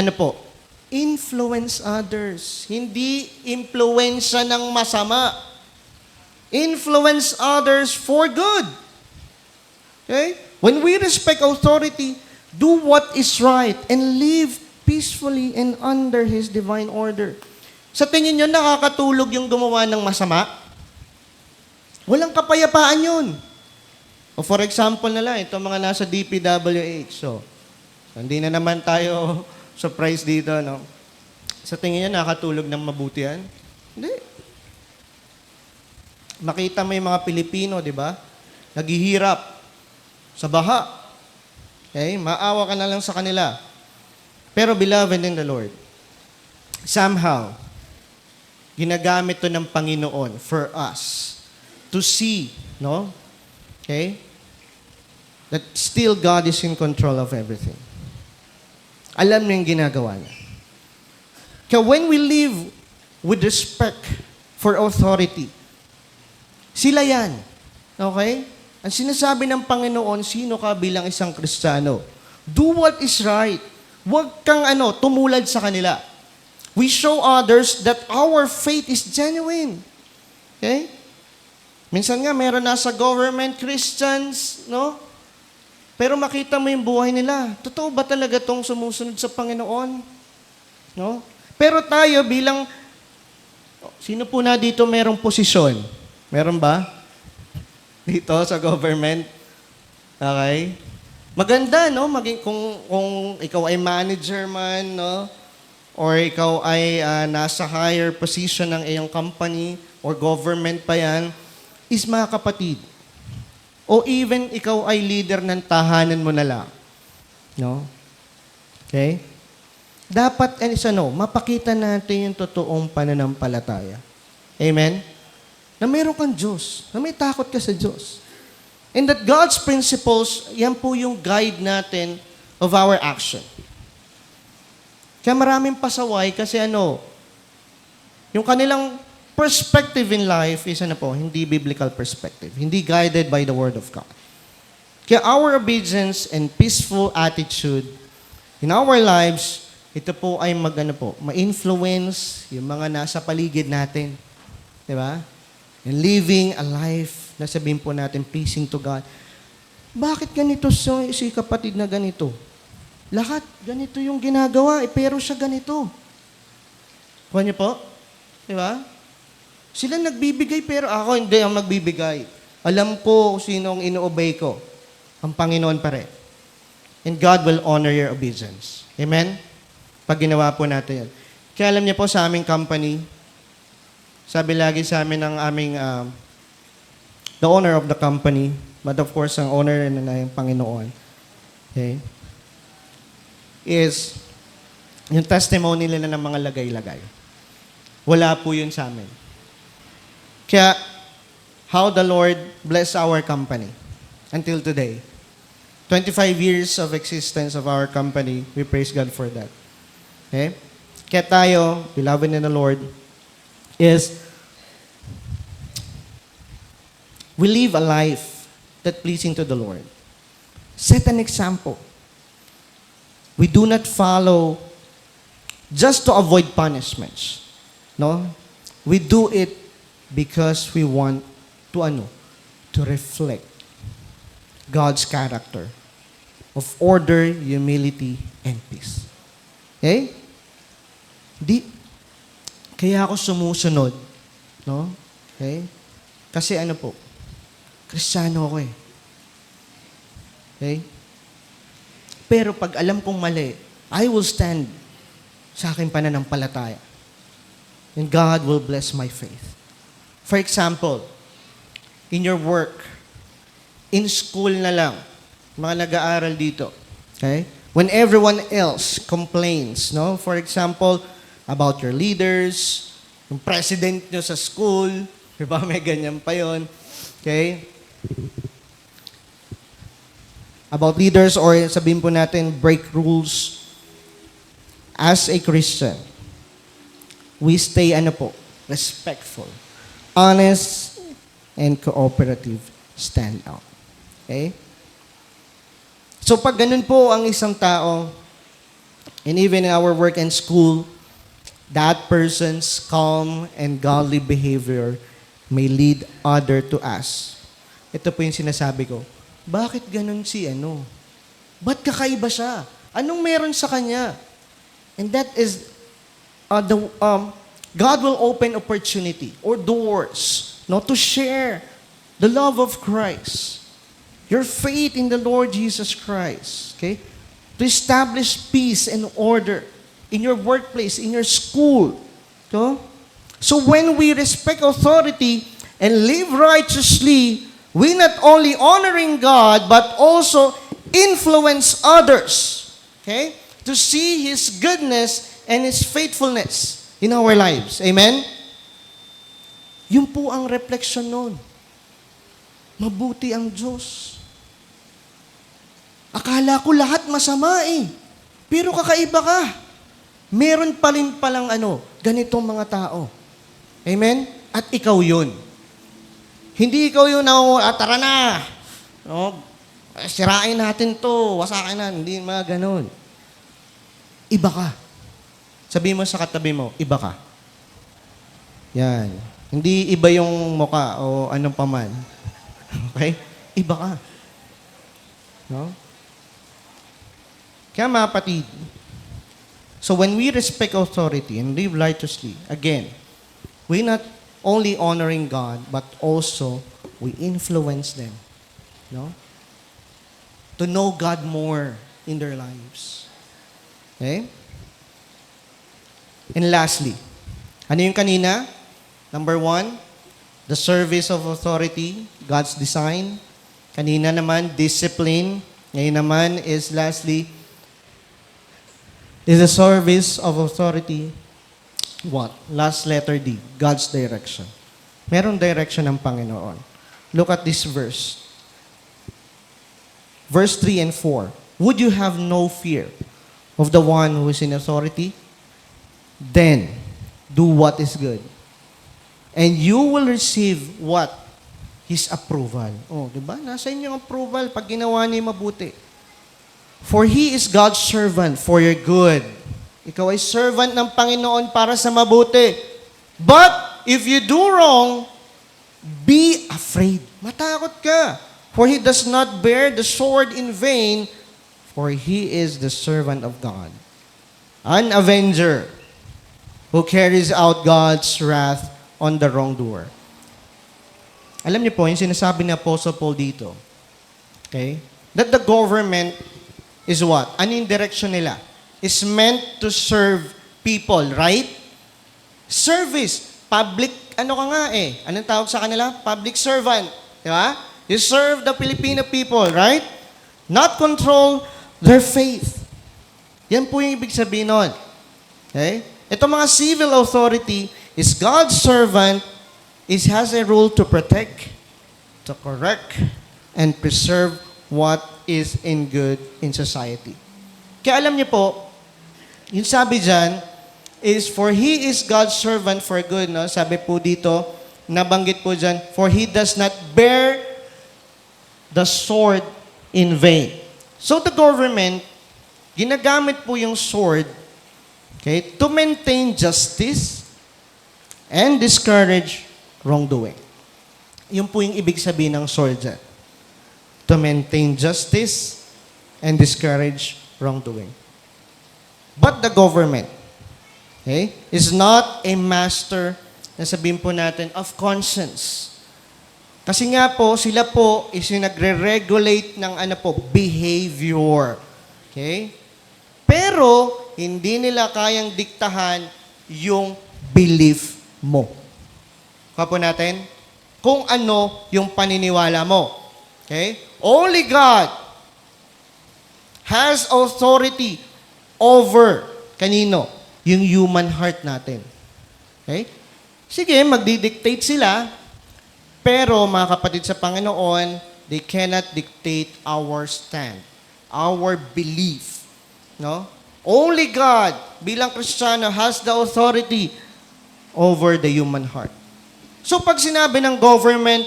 influence others. Hindi impluensya ng masama. Influence others for good. Okay? When we respect authority, do what is right and live peacefully and under His divine order. Sa tingin nyo, nakakatulog yung gumawa ng masama? Walang kapayapaan yun. O for example na lang, ito mga nasa DPWH. So, hindi na naman tayo surprised dito, no? Sa tingin niya, nakatulog ng mabuti yan? Hindi. Makita mo yung mga Pilipino, di ba? Naghihirap sa baha. Okay? Maawa ka na lang sa kanila. Pero beloved in the Lord, somehow, ginagamit to ng Panginoon for us to see, no? Okay? That still God is in control of everything. Alam niya yung ginagawa niya. Kaya when we live with respect for authority, sila yan. Okay? Ang sinasabi ng Panginoon, sino ka bilang isang Kristiyano? Do what is right. Huwag kang tumulad sa kanila. We show others that our faith is genuine. Okay? Minsan nga, meron nasa government Christians, no? Pero makita mo yung buhay nila. Totoo ba talaga tong sumusunod sa Panginoon? No? Pero tayo bilang, sino po na dito merong posisyon? Meron ba? Dito sa government? Okay? Maganda, no? Kung ikaw ay manager man, no? Or ikaw ay nasa higher position ng iyong company or government pa yan, is mga kapatid. O even ikaw ay leader ng tahanan mo na lang. No? Okay? Dapat, mapakita natin yung totoong pananampalataya. Amen? Na meron kang Diyos. Na may takot ka sa Diyos. And that God's principles, yan po yung guide natin of our action. Kaya maraming pasaway kasi yung kanilang perspective in life is hindi biblical perspective. Hindi guided by the Word of God. Kaya our obedience and peaceful attitude in our lives, ito po ay ma-influence yung mga nasa paligid natin. Di ba? And living a life na sabihin po natin pleasing to God. Bakit ganito si kapatid na ganito? Lahat ganito yung ginagawa, pero siya ganito. Kuha niyo po? Di ba? Sila nagbibigay pero ako hindi ang magbibigay. Alam ko sino ang ino-obey ko. Ang Panginoon pa rin. And God will honor your obedience. Amen? Pag ginawa po natin yan. Kaya alam niyo po sa aming company, sabi lagi sa amin ng aming the owner of the company, but of course ang owner na yung Panginoon, okay, is yung testimony nila ng mga lagay-lagay. Wala po yun sa amin. Kaya, how the Lord bless our company until today. 25 years of existence of our company. We praise God for that. Okay? Kaya tayo, beloved in the Lord, is we live a life that pleasing to the Lord. Set an example. We do not follow just to avoid punishments. No? We do it because we want to reflect God's character of order, humility, and peace. Okay? Kaya ako sumusunod. No? Okay? Kasi Kristiyano ako eh. Okay? Pero pag alam kong mali, I will stand sa aking pananampalataya. And God will bless my faith. For example, in your work, in school na lang, mga nag-aaral dito, okay? When everyone else complains, no? For example, about your leaders, yung president nyo sa school, di ba? May ganyan pa yon. Okay? About leaders or sabihin po natin, break rules. As a Christian, we stay respectful, honest, and cooperative stand out. Okay? So pag ganun po ang isang tao, and even in our work and school, that person's calm and godly behavior may lead other to us. Ito po yung sinasabi ko. Bakit ganun si ano? Ba't kakaiba siya? Anong meron sa kanya? And that is God will open opportunity or doors, no, to share the love of Christ, your faith in the Lord Jesus Christ, okay, to establish peace and order in your workplace, in your school, no? So when we respect authority and live righteously, we not only honoring God but also influence others, okay, to see His goodness and His faithfulness in our lives. Amen? Yun po ang reflection nun. Mabuti ang Diyos. Akala ko lahat masama eh. Pero kakaiba ka. Meron pa rin palang ganitong mga tao. Amen? At ikaw yun. Hindi ikaw yun na, tara na. No? Sirain natin to. Wasakin na. Hindi mga ganun. Iba ka. Sabihin mo sa katabi mo, iba ka. Yan. Hindi iba yung muka o anong paman. Okay? Iba ka. No? Kaya mga kapatid, so when we respect authority and live righteously, again, we not only honoring God, but also we influence them. No? To know God more in their lives. Okay? And lastly, ano yung kanina? Number 1, the service of authority, God's design. Kanina naman, discipline. Ngayon naman is lastly, is the service of authority. What? Last letter D, God's direction. Merong direction ng Panginoon. Look at this verse. Verse 3 and 4. Would you have no fear of the one who is in authority? Then, do what is good. And you will receive what? His approval. Oh, di ba? Nasa inyong approval pag ginawa niya mabuti. For He is God's servant for your good. Ikaw ay servant ng Panginoon para sa mabuti. But, if you do wrong, be afraid. Matakot ka. For He does not bear the sword in vain, for He is the servant of God. An avenger who carries out God's wrath on the wrongdoer. Alam niyo po, yung sinasabi ni Apostle Paul dito, okay, that the government is what? Ano yung direction nila? Is meant to serve people, right? Service. Public, ano ka nga eh? Anong tawag sa kanila? Public servant. Di ba? You serve the Filipino people, right? Not control their faith. Yan po yung ibig sabihin nun. Okay? Ito mga civil authority is God's servant, has a role to protect, to correct, and preserve what is in good in society. Kaya alam niyo po, yung sabi dyan, is for He is God's servant for good. No? Sabi po dito, nabanggit po dyan, for He does not bear the sword in vain. So the government, ginagamit po yung sword, okay, to maintain justice and discourage wrongdoing. Yun po yung ibig sabihin ng sword dyan. To maintain justice and discourage wrongdoing. But the government, okay, is not a master, na sabihin po natin, of conscience. Kasi nga po, sila po is yung nagre-regulate ng behavior. Okay? Pero, hindi nila kayang diktahan yung belief mo. Kaya po natin, kung ano yung paniniwala mo. Okay? Only God has authority over kanino? Yung human heart natin. Okay? Sige, magdidictate sila, pero mga kapatid sa Panginoon, they cannot dictate our stand, our belief. No? Only God, bilang Kristiyano, has the authority over the human heart. So pag sinabi ng government,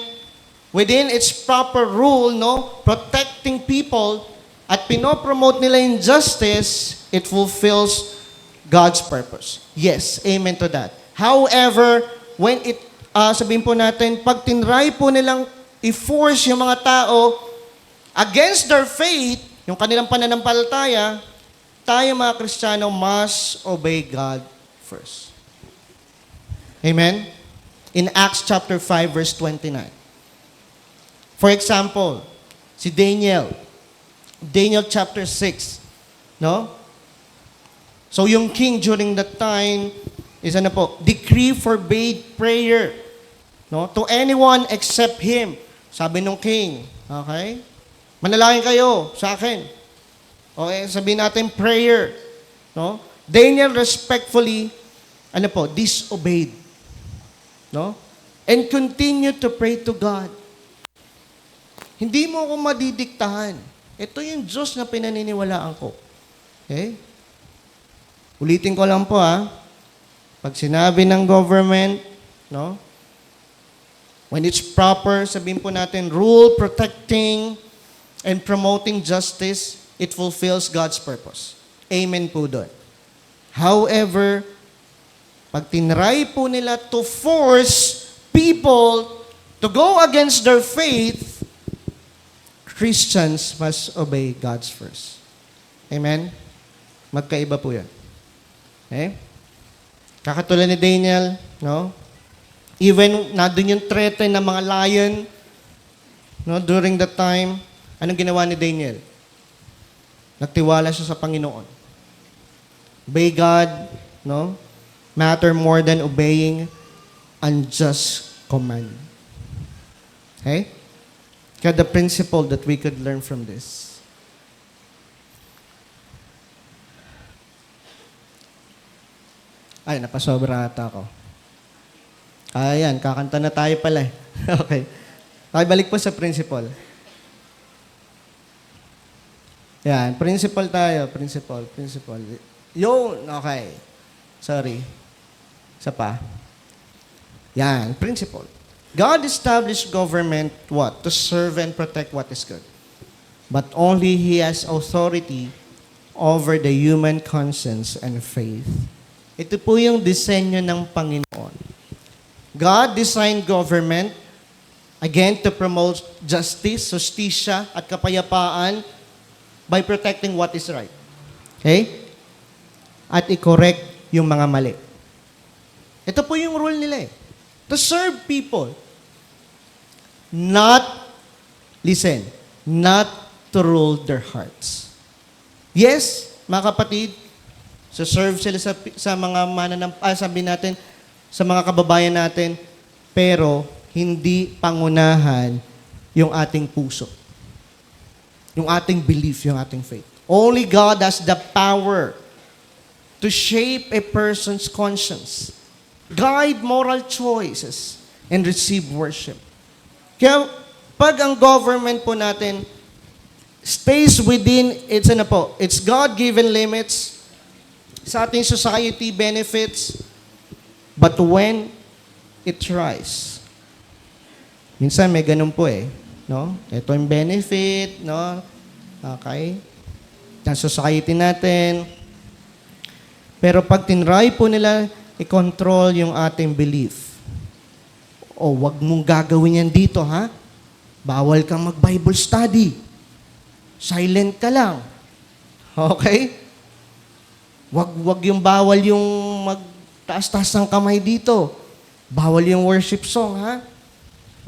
within its proper rule, no, protecting people, at pinopromote nila yung justice, it fulfills God's purpose. Yes, amen to that. However, when sabihin po natin, pag tinry po nilang i-force yung mga tao against their faith, yung kanilang pananampalataya, tayo mga Kristiyano must obey God first. Amen? In Acts chapter 5, verse 29. For example, si Daniel chapter 6, no? So yung king during that time is decree forbade prayer, no, to anyone except him. Sabi nung king, okay? Manalangin kayo sa akin. Okay, sabihin natin prayer, no? Daniel respectfully disobeyed, no? And continue to pray to God. Hindi mo ako madidiktahan. Ito yung Diyos na pinaniniwalaan ko. Okay? Ulitin ko lang po Pag sinabi ng government, no? When it's proper, sabihin po natin, rule, protecting, and promoting justice, it fulfills God's purpose. Amen po doon. However, pag tinry po nila to force people to go against their faith, Christians must obey God's first. Amen? Magkaiba po yan. Okay? Kakatulad ni Daniel, no? Even nandun yung threat ng mga lion, no, during that time, anong ginawa ni Daniel? Nagtiwala siya sa Panginoon. Obey God, no? Matter more than obeying unjust command. Okay? Kaya the principle that we could learn from this. Ay, napasobra ata ako. Ayan, kakanta na tayo pala eh. Okay. Okay, balik po sa principle. Yan, principle tayo. Principle. Yun, okay. Sorry. Isa pa. Yan, principle. God established government, what? To serve and protect what is good. But only He has authority over the human conscience and faith. Ito po yung disenyo ng Panginoon. God designed government, again, to promote justice, justisya, at kapayapaan by protecting what is right. Okay? At i-correct yung mga mali. Ito po yung rule nila eh. To serve people. Not to rule their hearts. Yes, mga kapatid, serve sila sa mga sabi natin, sa mga kababayan natin, pero hindi pangunahan yung ating puso. Yung ating belief, yung ating faith. Only God has the power to shape a person's conscience, guide moral choices, and receive worship. Kaya, pag ang government po natin stays within its God-given limits, sa ating society benefits, but when it tries, minsan may ganun po no? Ito yung benefit, no? Okay? Sa society natin. Pero pag tinry po nila i-control yung ating belief, wag mong gagawin yan dito, ha? Bawal kang mag-Bible study. Silent ka lang. Okay? Wag yung bawal yung magtaas-taas ng kamay dito. Bawal yung worship song, ha?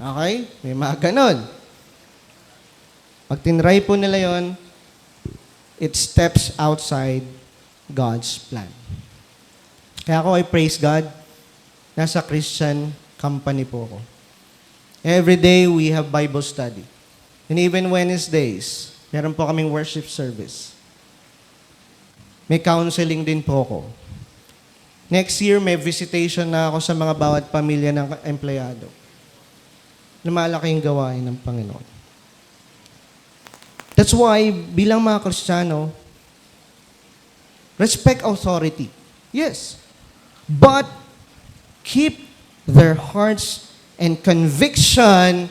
Okay? May mga ganon. Pag tinry po nila yon, it steps outside God's plan. Kaya ako, I praise God. Nasa Christian company po ako. Every day, we have Bible study. And even Wednesdays, meron po kaming worship service. May counseling din po ako. Next year, may visitation na ako sa mga bawat pamilya ng empleyado. Lumalaking gawain ng Panginoon. That's why, bilang mga Kristiyano, respect authority. Yes. But, keep their hearts and conviction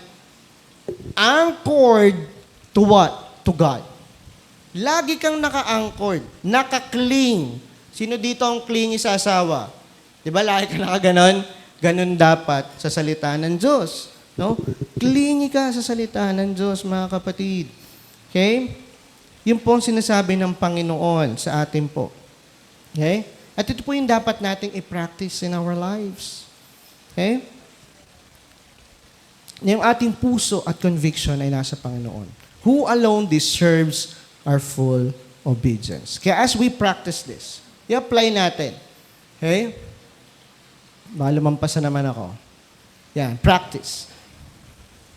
anchored to what? To God. Lagi kang naka-anchored, naka-cling. Sino dito ang clingy sa asawa? Di ba, lagi ka nakaganon? Ganon dapat sa salita ng Diyos. No? Clingy ka sa salita ng Diyos, mga kapatid. Okay? Yun po ang sinasabi ng Panginoon sa atin po. Okay? At ito po yung dapat nating i-practice in our lives. Okay? Yung ating puso at conviction ay nasa Panginoon. Who alone deserves our full obedience. Kaya as we practice this, i-apply natin. Okay? Malumampasan naman ako. Yan, practice.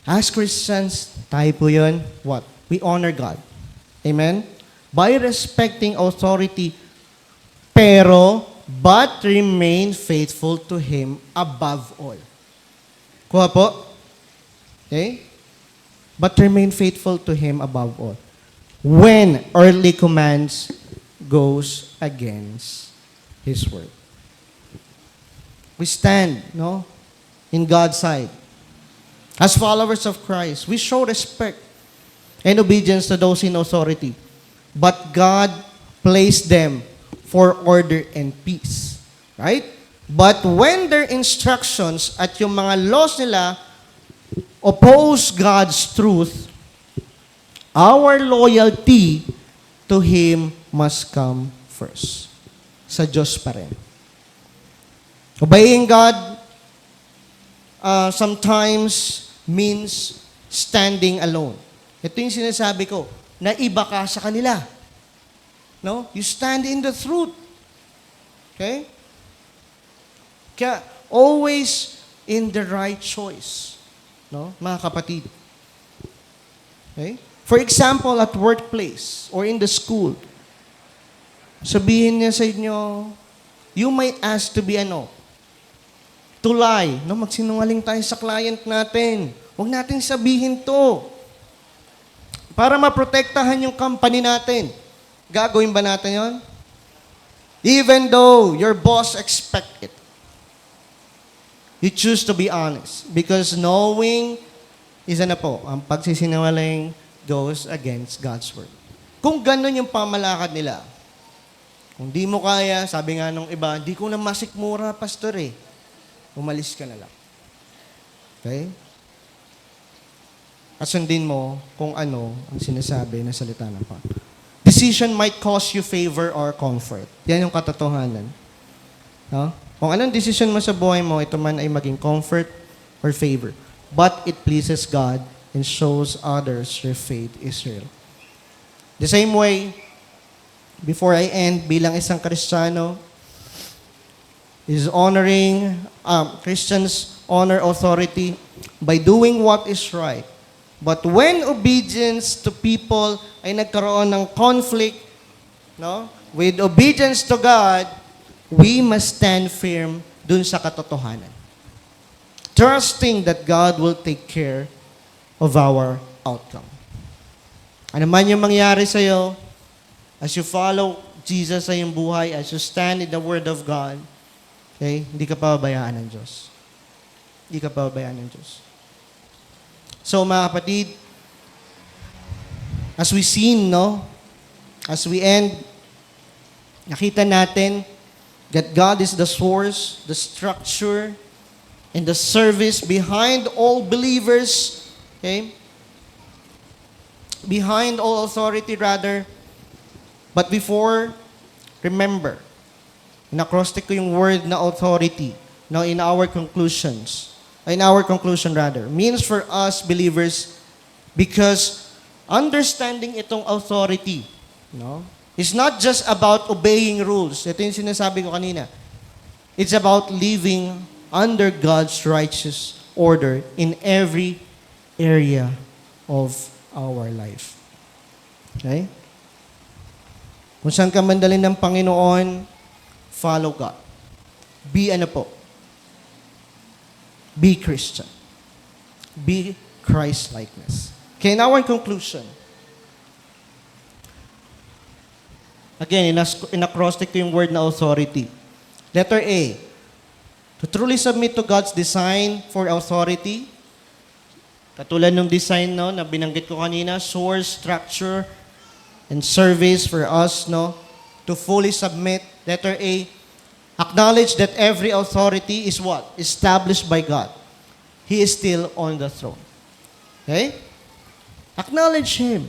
As Christians, tayo po yun, what? We honor God. Amen? By respecting authority, but remain faithful to Him above all. Kuha po? Okay? But remain faithful to Him above all. When earthly commands goes against His word. We stand, no, in God's side. As followers of Christ, we show respect and obedience to those in authority. But God placed them for order and peace. Right? But when their instructions at yung mga laws nila oppose God's truth, our loyalty to Him must come first. Sa Diyos pa rin. Obeying God sometimes means standing alone. Ito yung sinasabi ko, na iba ka sa kanila. No? You stand in the truth. Okay? Kaya, always in the right choice. No? Mga kapatid. Okay? For example, at workplace or in the school, sabihin niya sa inyo, you might ask to be to lie. No? Magsinungaling tayo sa client natin. Huwag natin sabihin to. Para maprotektahan yung company natin. Gagawin ba natin yon? Even though your boss expect it. You choose to be honest. Because knowing is ang pagsisinungaling goes against God's word. Kung ganun yung pamalakad nila, kung di mo kaya, sabi nga nung iba, di ko na masikmura, pastor eh. Umalis ka na lang. Okay? At sundin mo kung ano ang sinasabi na salita ng Panginoon. Decision might cause you favor or comfort. Yan yung katotohanan. No? Kung anong decision mo sa buhay mo, ito man ay maging comfort or favor. But it pleases God and shows others your faith is real. The same way, before I end, bilang isang Kristiyano, is honoring, Christians honor authority by doing what is right. But when obedience to people ay nagkaroon ng conflict, no, with obedience to God, we must stand firm dun sa katotohanan. Trusting that God will take care of our outcome. Ano man yung mangyari sa'yo, as you follow Jesus sa iyong buhay, as you stand in the Word of God, okay, hindi ka pababayaan ng Diyos. Hindi ka pababayaan ng Diyos. So mga kapatid, as we seen, no, as we end, nakita natin that God is the source, the structure, and the service behind all believers, okay? Behind all authority rather. But before, remember, na-cross-check ko yung word na authority, no, in our conclusions. in our conclusion rather, means for us believers because understanding itong authority, no? It's not just about obeying rules. Ito yung sinasabi ko kanina. It's about living under God's righteous order in every area of our life. Okay? Kung saan ka mandalin ng Panginoon, follow God. Be ano po? Be Christian. Be Christ-likeness. Okay, now in conclusion. Again, in-acrostic ko yung word na authority. Letter A. To truly submit to God's design for authority. Katulad ng design no, na binanggit ko kanina, source, structure, and service for us, no? To fully submit. Letter A. Acknowledge that every authority is what? Established by God. He is still on the throne. Okay? Acknowledge Him.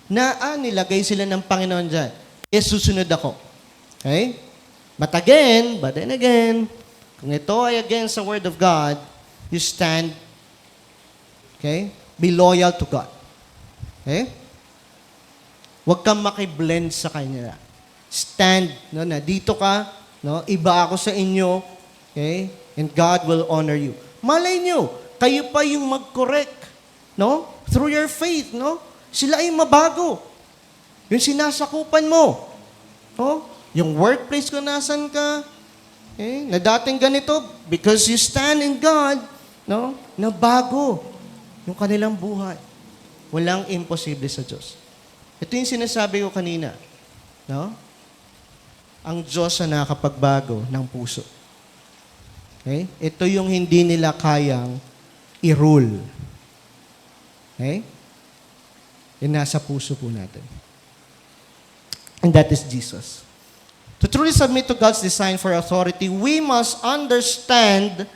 Na nilagay sila ng Panginoon dyan. Yes, susunod ako. Okay? But then again, kung ito ay against the Word of God, you stand, okay? Be loyal to God. Okay? Huwag kang makiblend sa Kanya. Stand, no, na dito ka, no, iba ako sa inyo, okay? And God will honor you. Malay nyo, kayo pa yung mag-correct, no? Through your faith, no? Sila ay mabago. Yung sinasakupan mo. Oh, yung workplace kung nasan ka. Okay? Na dating ganito, because you stand in God, no? Na bago yung kanilang buhay. Walang imposible sa Diyos. Ito yung sinasabi ko kanina. No? Ang Diyos na nakakapagbago ng puso. Okay? Ito yung hindi nila kayang i-rule. Okay? Yung nasa puso po natin. And that is Jesus. To truly submit to God's design for authority, we must understand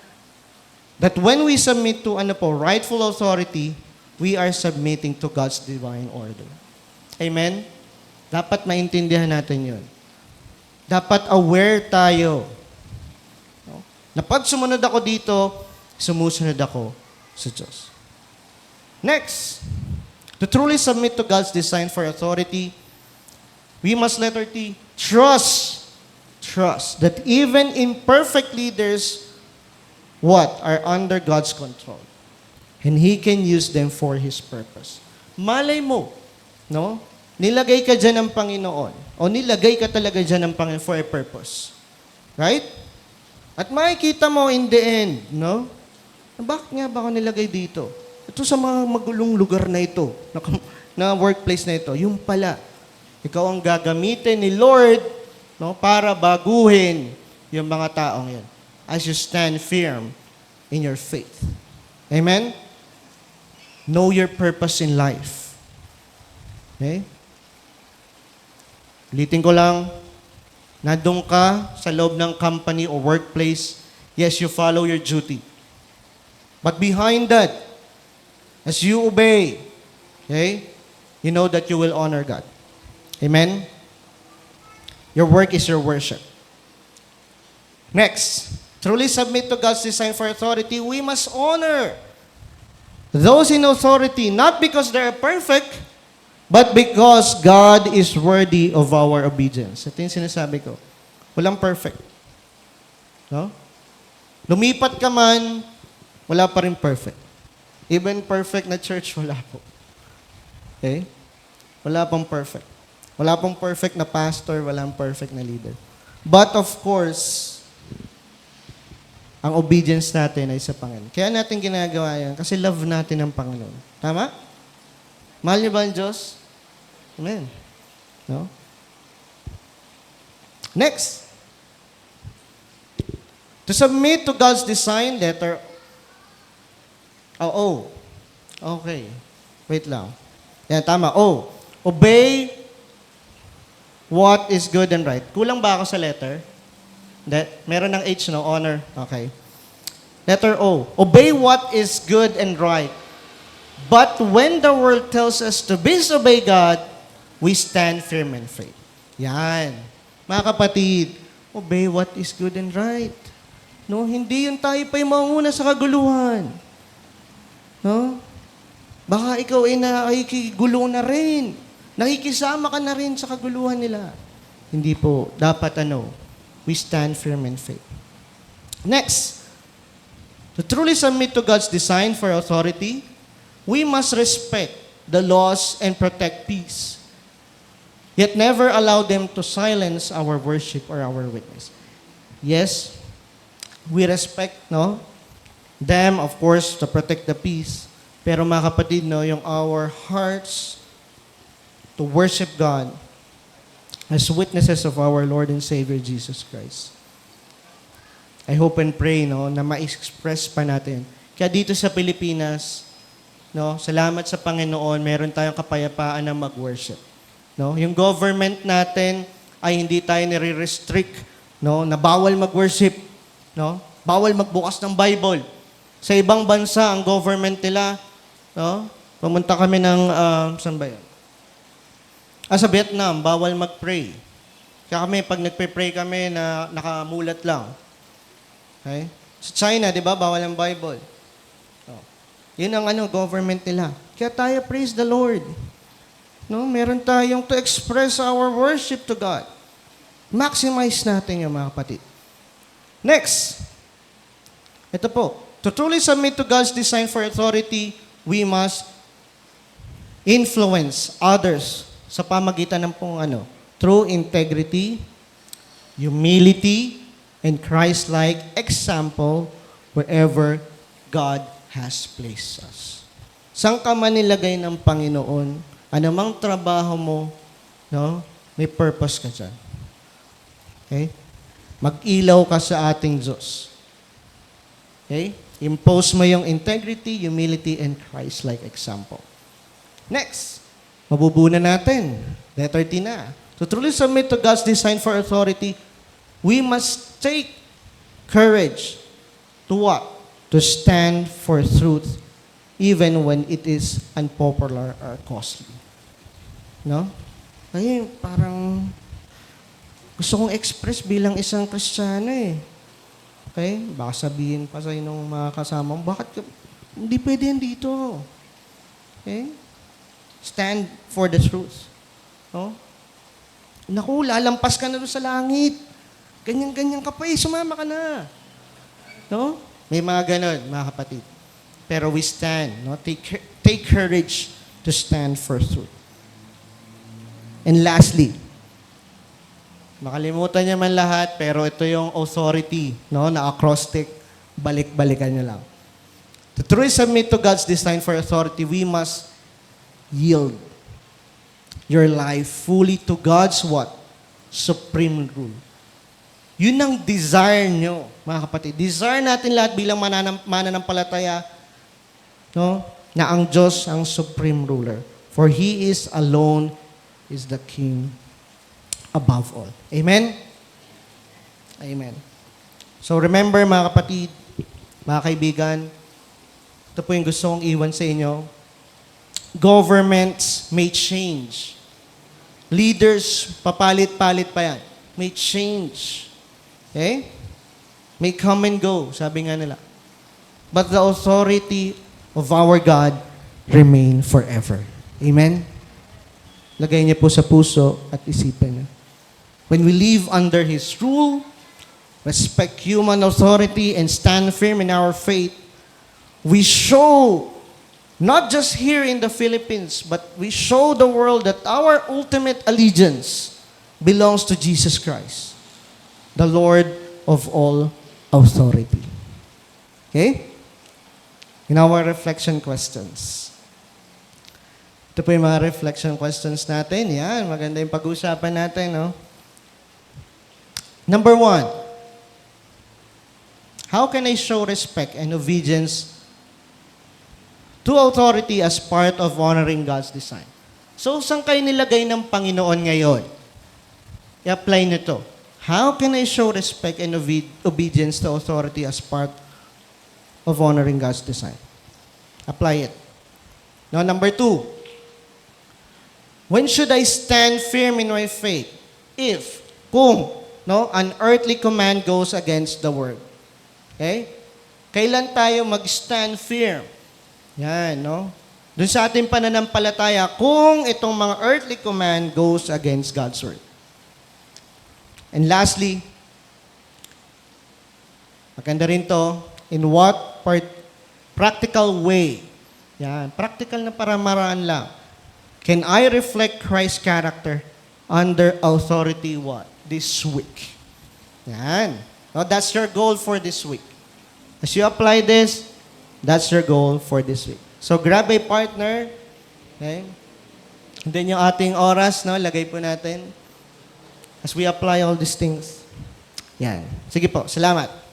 that when we submit to rightful authority, we are submitting to God's divine order. Amen? Dapat maintindihan natin yun. Dapat aware tayo. No? Na pag sumunod ako dito, sumusunod ako sa Diyos. Next, to truly submit to God's design for authority, we must, letter T, trust that even imperfect leaders, are under God's control. And He can use them for His purpose. Malay mo, no? Nilagay ka dyan ng Panginoon. O nilagay ka talaga dyan ng Panginoon for a purpose. Right? At makikita mo in the end, no? Bakit nga ba ako nilagay dito? Ito sa mga magulong lugar na ito, na workplace na ito, yung pala, ikaw ang gagamitin ni Lord, no, para baguhin yung mga taong yan. As you stand firm in your faith. Amen? Know your purpose in life. Okay? Ulitin ko lang, nandun ka sa loob ng company or workplace, yes, you follow your duty. But behind that, as you obey, okay, you know that you will honor God. Amen? Your work is your worship. Next, truly submit to God's design for authority, we must honor those in authority, not because they are perfect, but because God is worthy of our obedience. Ito yung sinasabi ko. Walang perfect. No? Lumipat ka man, wala pa rin perfect. Even perfect na church, wala po. Okay? Wala pang perfect. Wala pong perfect na pastor, walang perfect na leader. But of course, ang obedience natin ay sa Panginoon. Kaya natin ginagawa yan kasi love natin ang Panginoon. Tama? Mahal niyo ba ang Diyos? Amen. No? Next. To submit to God's design, letter O. Okay. Wait lang. Yan, tama. O. Obey what is good and right. Kulang ba ako sa letter? Meron ng H, no? Honor. Okay. Letter O. Obey what is good and right. But when the world tells us to disobey God, we stand firm in faith. Yan. Mga kapatid, obey what is good and right. No, hindi yung tayo pa yung mauna sa kaguluhan. No? Baka ikaw ay nakikigulo na rin. Nakikisama ka na rin sa kaguluhan nila. Hindi po. Dapat we stand firm in faith. Next, to truly submit to God's design for authority, we must respect the laws and protect peace, yet never allow them to silence our worship or our witness. Yes, we respect, them, of course, to protect the peace. Pero mga kapatid, yung our hearts to worship God as witnesses of our Lord and Savior Jesus Christ. I hope and pray, na ma-express pa natin. Kaya dito sa Pilipinas, salamat sa Panginoon, meron tayong kapayapaan na mag-worship. Yung government natin ay hindi tayo nire-restrict, na bawal mag-worship, bawal magbukas ng Bible. Sa ibang bansa, ang government nila, pumunta kami ng, saan ba yun? Sa Vietnam, bawal mag-pray. Kaya kami, pag nagpe-pray kami, na nakamulat lang. Okay? Sa China, di ba, bawal ang Bible. Yun ang government nila. Kaya tayo, praise the Lord. Meron tayong to express our worship to God. Maximize natin yung mga kapatid. Next. Ito po. To truly submit to God's design for authority, we must influence others sa pamagitan ng through integrity, humility, and Christ-like example wherever God has placed us. Saan ka man nilagay ng Panginoon, anumang trabaho mo, may purpose ka dyan. Okay? Mag-ilaw ka sa ating Diyos. Okay? Impose mo yung integrity, humility, and Christ-like example. Next, mabubunan natin. Letter T na. To truly submit to God's design for authority, we must take courage to what? To stand for truth even when it is unpopular or costly. Ay, parang gusto kong express bilang isang Kristiyano eh. Okay? Baka sabihin pa sa inong mga kasama, bakit hindi pwede yan dito? Okay? Stand for the truth. Naku, lalampas ka na doon sa langit. Ganyan-ganyan ka pa eh, sumama ka na. May mga ganon, mga kapatid. Pero we stand. Take courage to stand for truth. And lastly, makalimutan niya man lahat, pero ito yung authority, na acrostic, balik-balikan niyo lang. To truly submit to God's design for authority, we must yield your life fully to God's what? Supreme rule. Yun ang desire nyo, mga kapatid. Desire natin lahat bilang mananampalataya, na ang Diyos ang supreme ruler. For He is alone is the King above all. Amen? Amen. So remember, mga kapatid, mga kaibigan, ito po yung gusto kong iwan sa inyo. Governments may change. Leaders, papalit-palit pa yan. May change. Okay? May come and go, sabi nga nila. But the authority of our God remain forever. Amen? Lagay niyo po sa puso at isipin niyo. When we live under His rule, respect human authority, and stand firm in our faith, we show, not just here in the Philippines, but we show the world that our ultimate allegiance belongs to Jesus Christ, the Lord of all authority. Okay? In our reflection questions. Ito po yung mga reflection questions natin. Yan, maganda yung pag-uusapan natin, Number 1, how can I show respect and obedience to authority as part of honoring God's design? So, saan kayo nilagay ng Panginoon ngayon? I-apply nito. How can I show respect and obedience to authority as part of honoring God's design? Apply it. Now, number 2, when should I stand firm in my faith? Kung, an earthly command goes against the word. Okay? Kailan tayo mag-stand firm? Yan, no? Doon sa ating pananampalataya, kung itong mga earthly command goes against God's word. And lastly, maganda rin to, in what practical way, yan, practical na paramaraan lang, can I reflect Christ's character under authority what? This week. Yan. No, that's your goal for this week. As you apply this, that's your goal for this week. So grab a partner. Okay? And then yung ating oras, no, lagay po natin as we apply all these things. Yan. Sige po, salamat.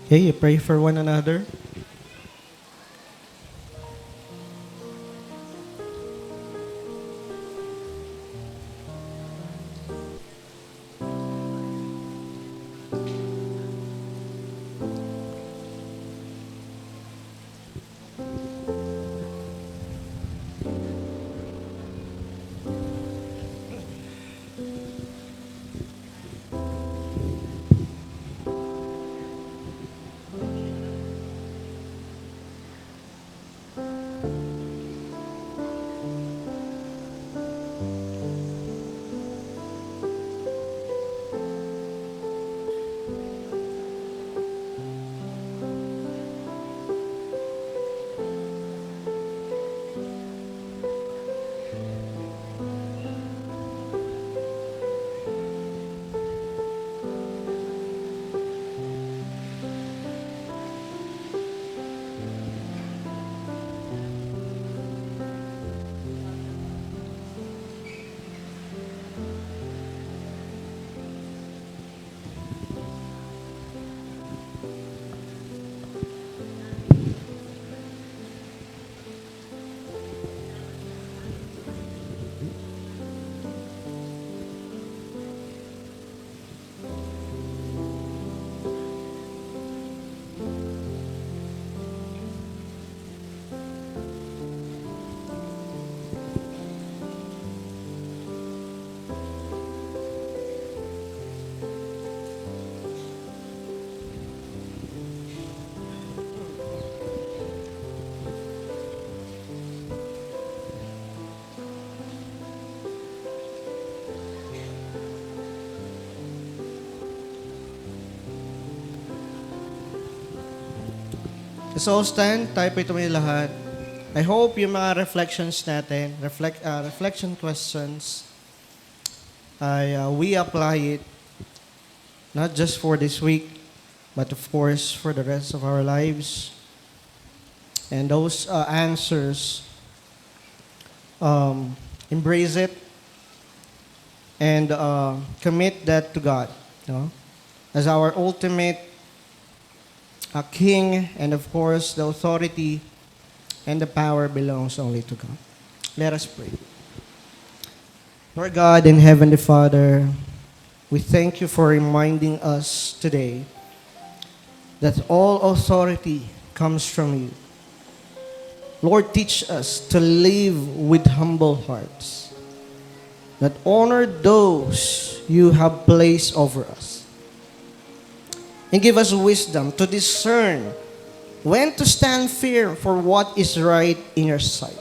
Okay, you pray for one another. Let's all stand, tayo po ito may lahat. I hope yung mga reflections natin, reflection questions, we apply it not just for this week, but of course for the rest of our lives. And those answers, embrace it and commit that to God, no? As our ultimate King, and of course, the authority and the power belongs only to God. Let us pray. Lord God and Heavenly Father, we thank you for reminding us today that all authority comes from you. Lord, teach us to live with humble hearts, that honor those you have placed over us. And give us wisdom to discern when to stand firm for what is right in your sight.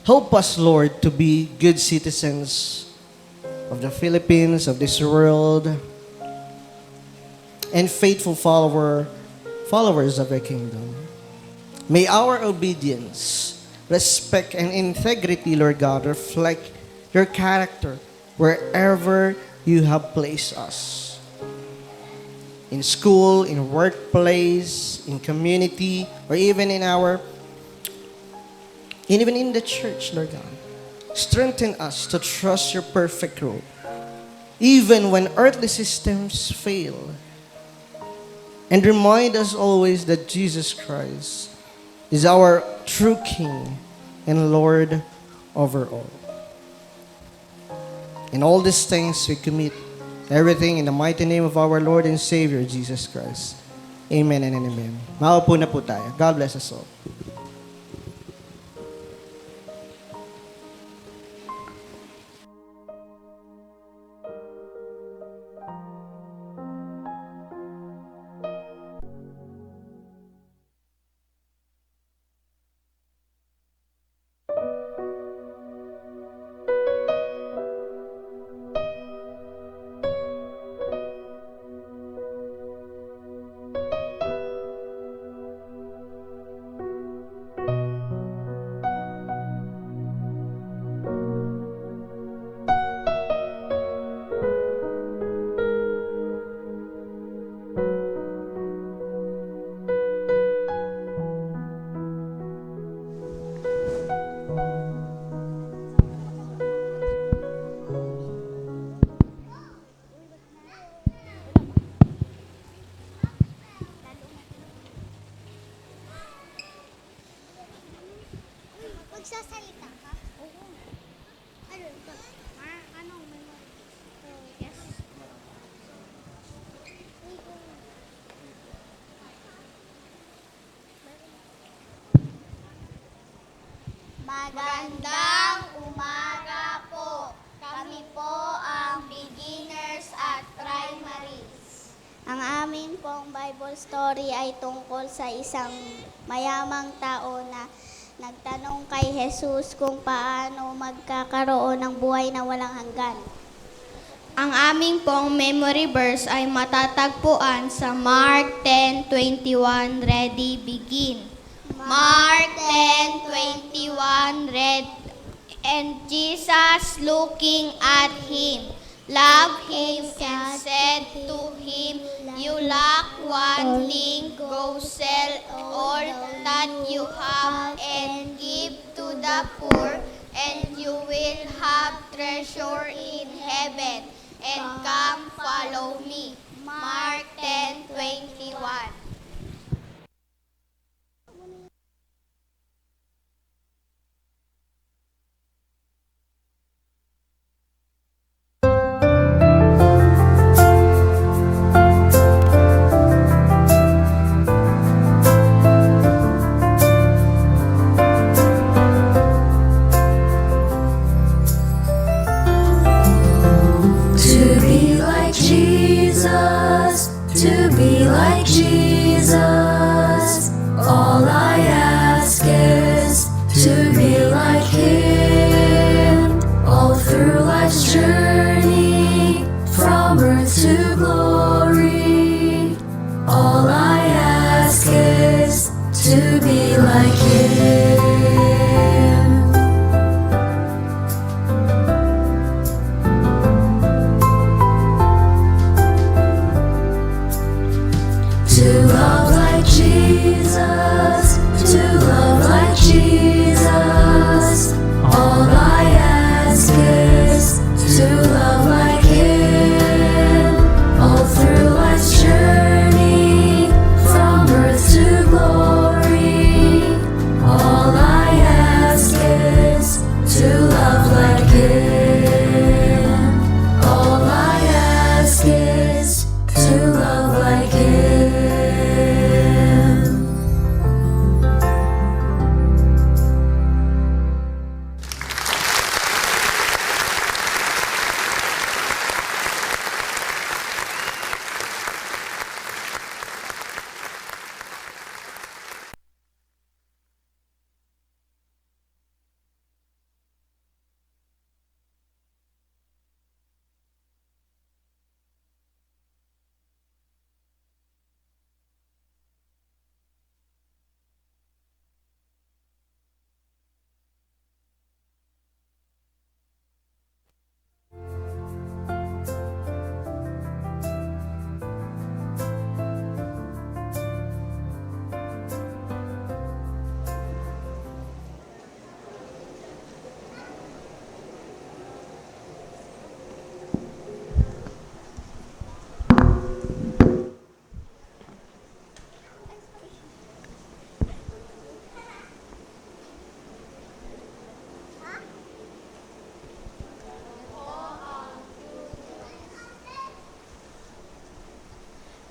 Help us, Lord, to be good citizens of the Philippines, of this world, and faithful followers of your kingdom. May our obedience, respect, and integrity, Lord God, reflect your character wherever you have placed us. In school, in workplace, in community, or even in the church, Lord God. Strengthen us to trust your perfect rule, even when earthly systems fail. And remind us always that Jesus Christ is our true King and Lord over all. In all these things we commit everything in the mighty name of our Lord and Savior, Jesus Christ. Amen and amen. Maupo na po tayo. God bless us all. Magsasalita ka? Oo. Ano ito? Anong memory? Yes. Magandang umaga po. Kami po ang beginners at primaries. Ang amin pong Bible story ay tungkol sa isang mayamang tao na nagtanong kay Jesus kung paano magkakaroon ng buhay na walang hanggan. Ang aming pong memory verse ay matatagpuan sa Mark 10:21, ready, begin. Mark 10:21, read, and Jesus looking at him, loved him and said to him, you lack one thing, go sell all that you have and give to the poor, and you will have treasure in heaven, and come follow me. Mark 10:21. To be like Jesus, to be like Jesus. All I ask is to be like Him. All through life's journey, from earth to glory. All I ask is to be like Him. To love like Jesus, to love like Jesus. All I ask is to love like Him. All through life's journey, from earth to glory. All I ask is to love like Him. All I ask is to love like Him.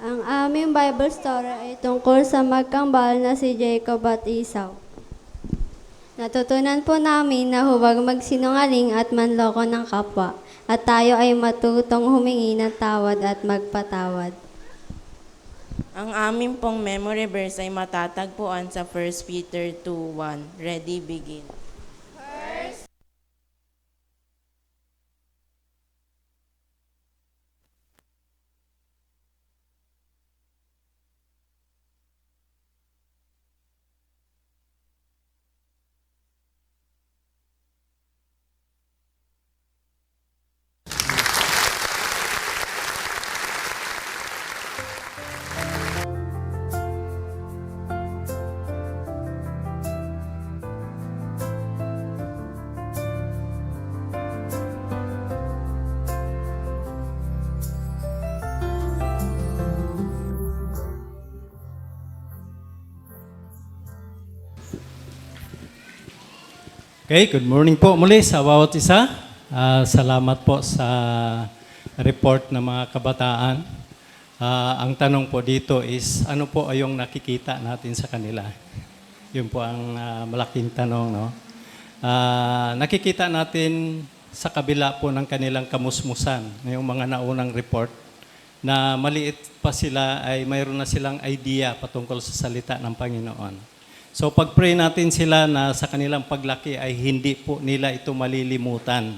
Ang aming Bible story ay tungkol sa magkambal na si Jacob at Esau. Natutunan po namin na huwag magsinungaling at manloko ng kapwa, at tayo ay matutong humingi ng tawad at magpatawad. Ang aming pong memory verse ay matatagpuan sa 1 Peter 2:1. Ready, begin. Okay, good morning po muli sa bawat isa. Salamat po sa report ng mga kabataan. Ang tanong po dito is, ano po ay yung nakikita natin sa kanila? Yun po ang malaking tanong, no? Nakikita natin sa kabila po ng kanilang kamusmusan, yung mga naunang report, na maliit pa sila ay mayroon na silang idea patungkol sa salita ng Panginoon. So pag-pray natin sila na sa kanilang paglaki ay hindi po nila ito malilimutan.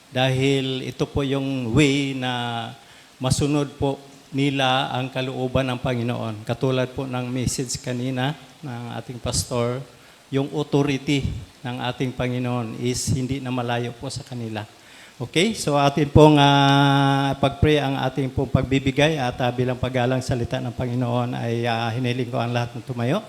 Dahil ito po yung way na masunod po nila ang kalooban ng Panginoon. Katulad po ng message kanina ng ating pastor, yung authority ng ating Panginoon is hindi na malayo po sa kanila. Okay? So atin pong pag-pray ang ating pong pagbibigay at bilang paggalang salita ng Panginoon ay hiniling ko ang lahat ng tumayo.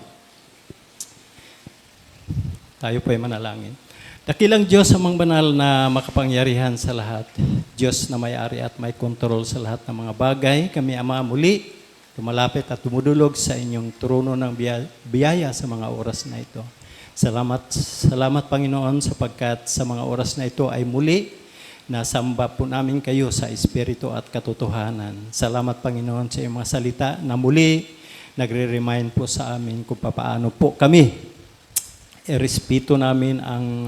Tayo po ay manalangin. Dakilang Diyos amang banal na makapangyarihan sa lahat. Diyos na may-ari at may kontrol sa lahat ng mga bagay. Kami, Ama, muli tumalapit at tumudulog sa inyong trono ng biyaya sa mga oras na ito. Salamat Panginoon sapagkat sa mga oras na ito ay muli nasamba po namin kayo sa Espiritu at katotohanan. Salamat Panginoon sa iyong mga salita na muli nagre-remind po sa amin kung paano po kami respeto namin ang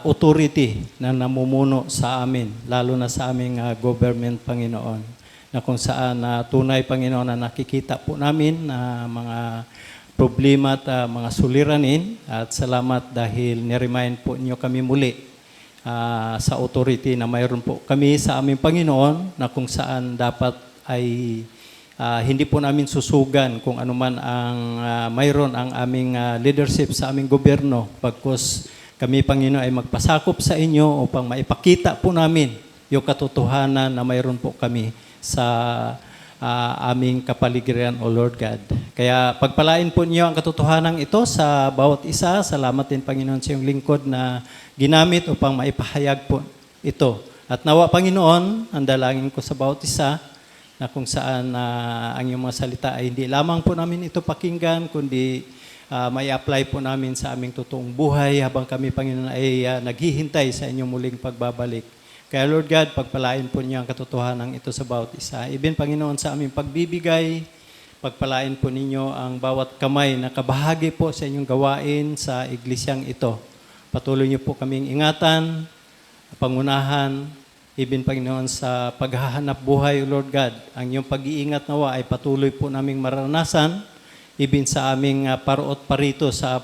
authority na namumuno sa amin, lalo na sa aming government, Panginoon, na kung saan tunay, Panginoon, na nakikita po namin na mga problema at mga suliranin. At salamat dahil niremind po niyo kami muli sa authority na mayroon po kami sa aming Panginoon, na kung saan dapat ay hindi po namin susugan kung anuman ang mayroon ang aming leadership sa aming gobyerno, pagkus kami, Panginoon, ay magpasakop sa inyo upang maipakita po namin yung katotohanan na mayroon po kami sa aming kapaligiran, O Lord God. Kaya pagpalain po niyo ang katotohanan ito sa bawat isa. Salamat din, Panginoon, sa iyong lingkod na ginamit upang maipahayag po ito. At nawa, Panginoon, ang dalangin ko sa bawat isa, na kung saan ang iyong mga salita ay hindi lamang po namin ito pakinggan, kundi may apply po namin sa aming totoong buhay habang kami, Panginoon, ay naghihintay sa inyong muling pagbabalik. Kaya Lord God, pagpalain po niyo ang katotohanan ito sa bawat isa. Even, Panginoon, sa aming pagbibigay, pagpalain po ninyo ang bawat kamay na kabahagi po sa inyong gawain sa iglesyang ito. Patuloy niyo po kaming ingatan, pangunahan, even, Panginoon, sa paghahanap buhay, Lord God, ang iyong pag-iingat nawa ay patuloy po naming maranasan, even sa aming parot parito sa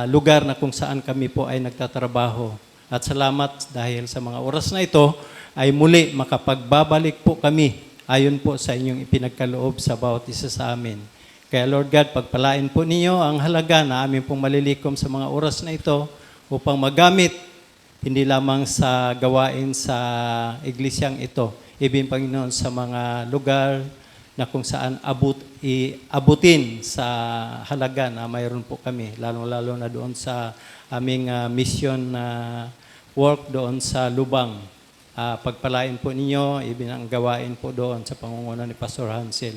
lugar na kung saan kami po ay nagtatrabaho. At salamat dahil sa mga oras na ito ay muli makapagbabalik po kami ayon po sa inyong ipinagkaloob sa bawat isa sa amin. Kaya Lord God, pagpalain po ninyo ang halaga na amin pong malilikom sa mga oras na ito upang magamit hindi lamang sa gawain sa iglesyang ito, ibig, Panginoon, sa mga lugar na kung saan abutin sa halaga na mayroon po kami, lalo-lalo na doon sa aming mission na work doon sa Lubang. Pagpalain po ninyo, ibig ang gawain po doon sa pangunguna ni Pastor Hansel.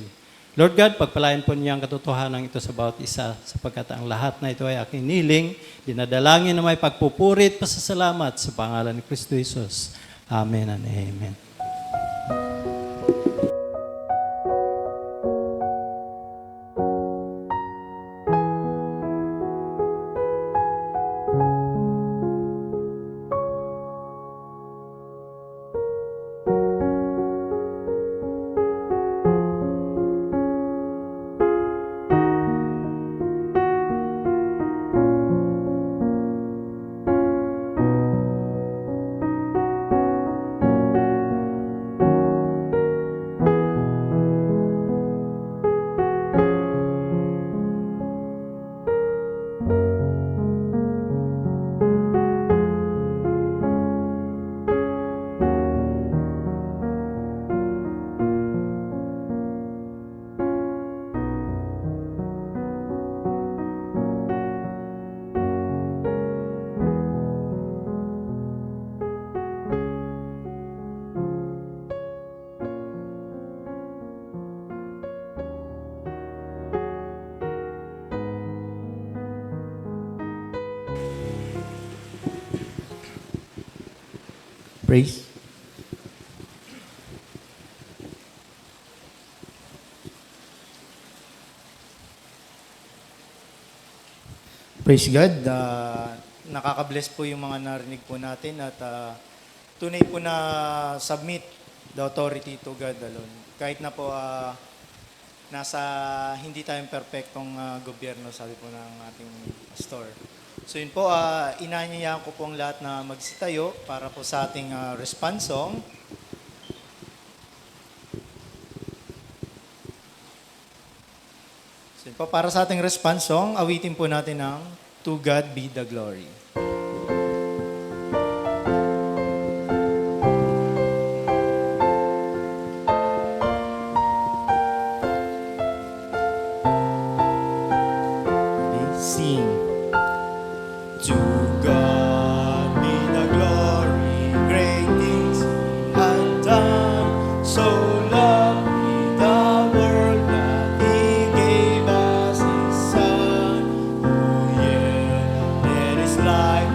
Lord God, pagpalain po niya ang katotohanan ito sa bawat isa, sapagkat ang lahat na ito ay aking niling, dinadalangin na may pagpupurit, pasasalamat sa pangalan ni Kristo Jesus. Amen and amen. Praise. Praise God. Nakaka-bless po yung mga narinig po natin at tunay po na submit the authority to God alone. Kahit na po nasa hindi tayong perfectong gobyerno, sabi po ng ating pastor. So yun po, inanyayaan ko po ang lahat na magsitayo para po sa ating response song. So yun po, para sa ating response song, awitin po natin ang To God Be the Glory. Sing. To God be the glory, great things He hath done. So loved He the world that He gave us His Son, who yet His life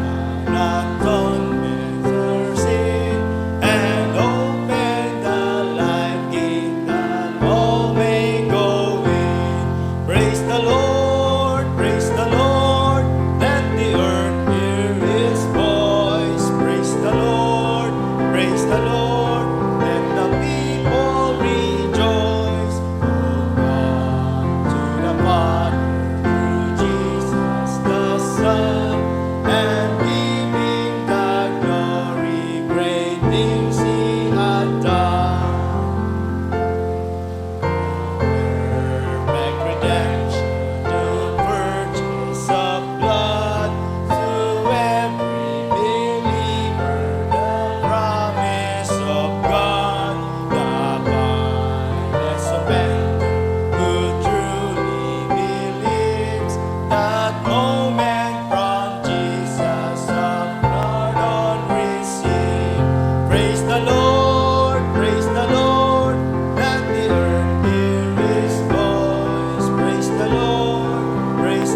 an atonement for sin, and opened the life gate that all may go in. Praise the Lord, praise the Lord, let the earth hear His voice. Praise the Lord, praise the Lord, let the people rejoice. Oh, come to the Father through Jesus the Son, and give Him the glory, great things He hath done. Perfect redemption, the purchase of blood, to every believer, the promise of God, the bias of man who truly believes that moment from Jesus of blood on receive. Praise the Lord, let the earth hear His voice. Praise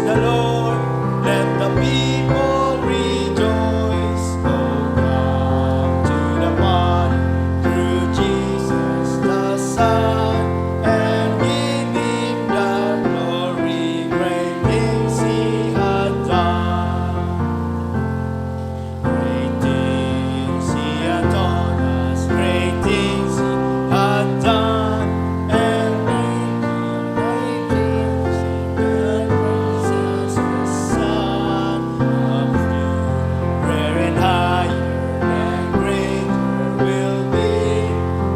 the Lord, let the people rejoice. Oh, come to the Father through Jesus the Son, and give Him the glory, great things He hath done. Great things He hath done us, great things He hath done, and great things He hath raised us the Son of you. Rare and higher and greater will be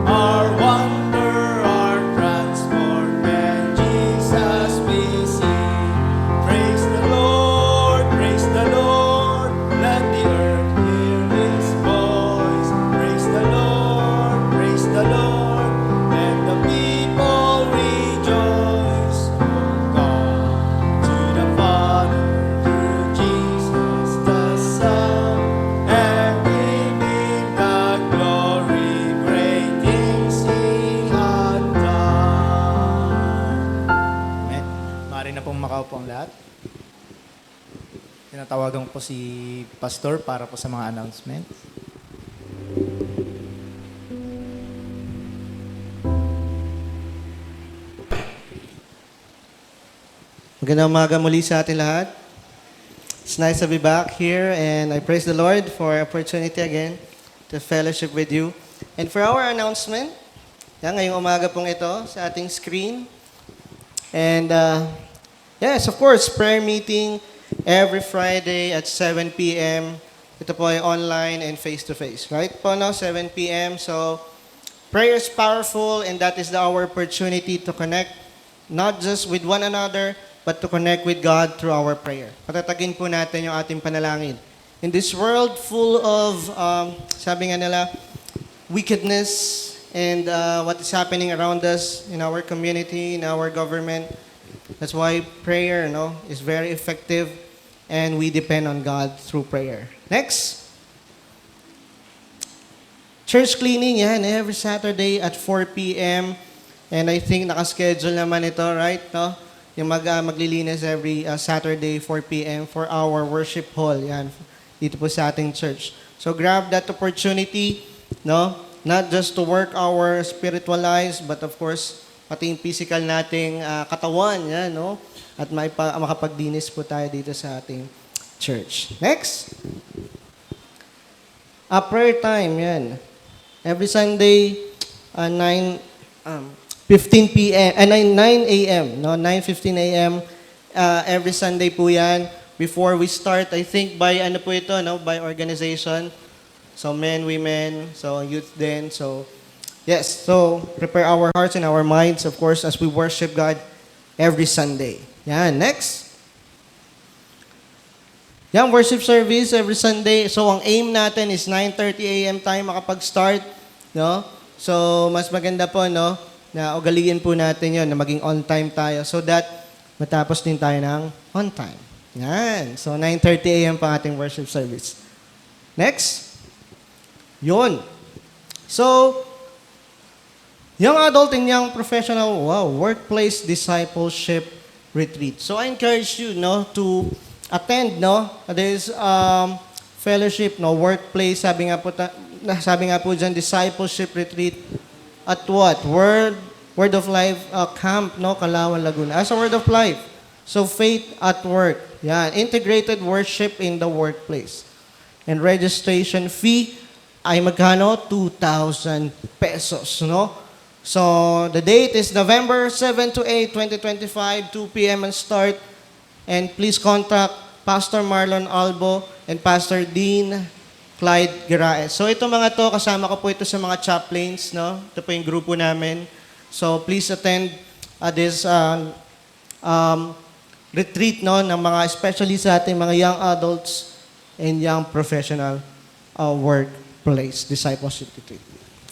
our wonder, our transport, when Jesus we see. Praise the Lord, let the earth hear His voice. Praise the Lord, let the people rejoice. Oh, come to the Father through Jesus the Son, and give Him the glory, great things He hath done. Amen. Maaari na pong makaupo ang lahat. Tinatawagan ko po si Pastor para po sa mga announcements. Magandang umaga muli sa atin lahat. It's nice to be back here, and I praise the Lord for opportunity again to fellowship with you. And for our announcement, ngayong umaga pong ito sa ating screen. And yes, of course, prayer meeting every Friday at 7 p.m. Ito po ay online and face-to-face. Right po, no? 7 p.m. So, prayer is powerful, and that is our opportunity to connect not just with one another, but to connect with God through our prayer. Patatagin po natin yung ating panalangin. In this world full of, sabi nga nila, wickedness and what is happening around us in our community, in our government, that's why prayer is very effective, and we depend on God through prayer. Next. Church cleaning, yan, every Saturday at 4 p.m. And I think nakaschedule naman ito, right? No? Yung maglilinis every Saturday, 4 p.m. for our worship hall. Yan, dito po sa ating church. So grab that opportunity no? Not just to work our spiritual lives, but of course, pati yung physical nating katawan, yan, no? At makapagdinis po tayo dito sa ating church. Next. Prayer time, yan. Every Sunday, 15 p.m., 9 a.m., no? 9:15 a.m. Every Sunday po yan. Before we start, I think by ano po ito, no? By organization. So men, women, so youth din. So yes, so prepare our hearts and our minds, of course, as we worship God every Sunday. Yan, next. Yan, worship service every Sunday. So ang aim natin is 9:30 a.m. tayo makapag-start, no? So mas maganda po, no, na ugaliin po natin 'yon, na maging on time tayo so that matapos din tayo ng on time. Yan. So 9:30 a.m. pa ating worship service. Next. Yon. So, young adult and young professional, workplace discipleship retreat. So I encourage you, no, to attend, no, this fellowship, no, workplace, sabi nga po dyan, discipleship retreat at what? Word of Life camp, no, Kalawan, Laguna. As a Word of Life. So faith at work. Yan, integrated worship in the workplace. And registration fee ay magkano? 2,000 pesos, no? So, the date is November 7 to 8, 2025, 2 p.m. and start. And please contact Pastor Marlon Albo and Pastor Dean Clyde Giraes. So, ito mga to, kasama ko po ito sa mga chaplains, no? Ito po yung grupo namin. So, please attend this retreat, no? Ng mga, especially sa ating mga young adults and young professional workplace discipleship retreat.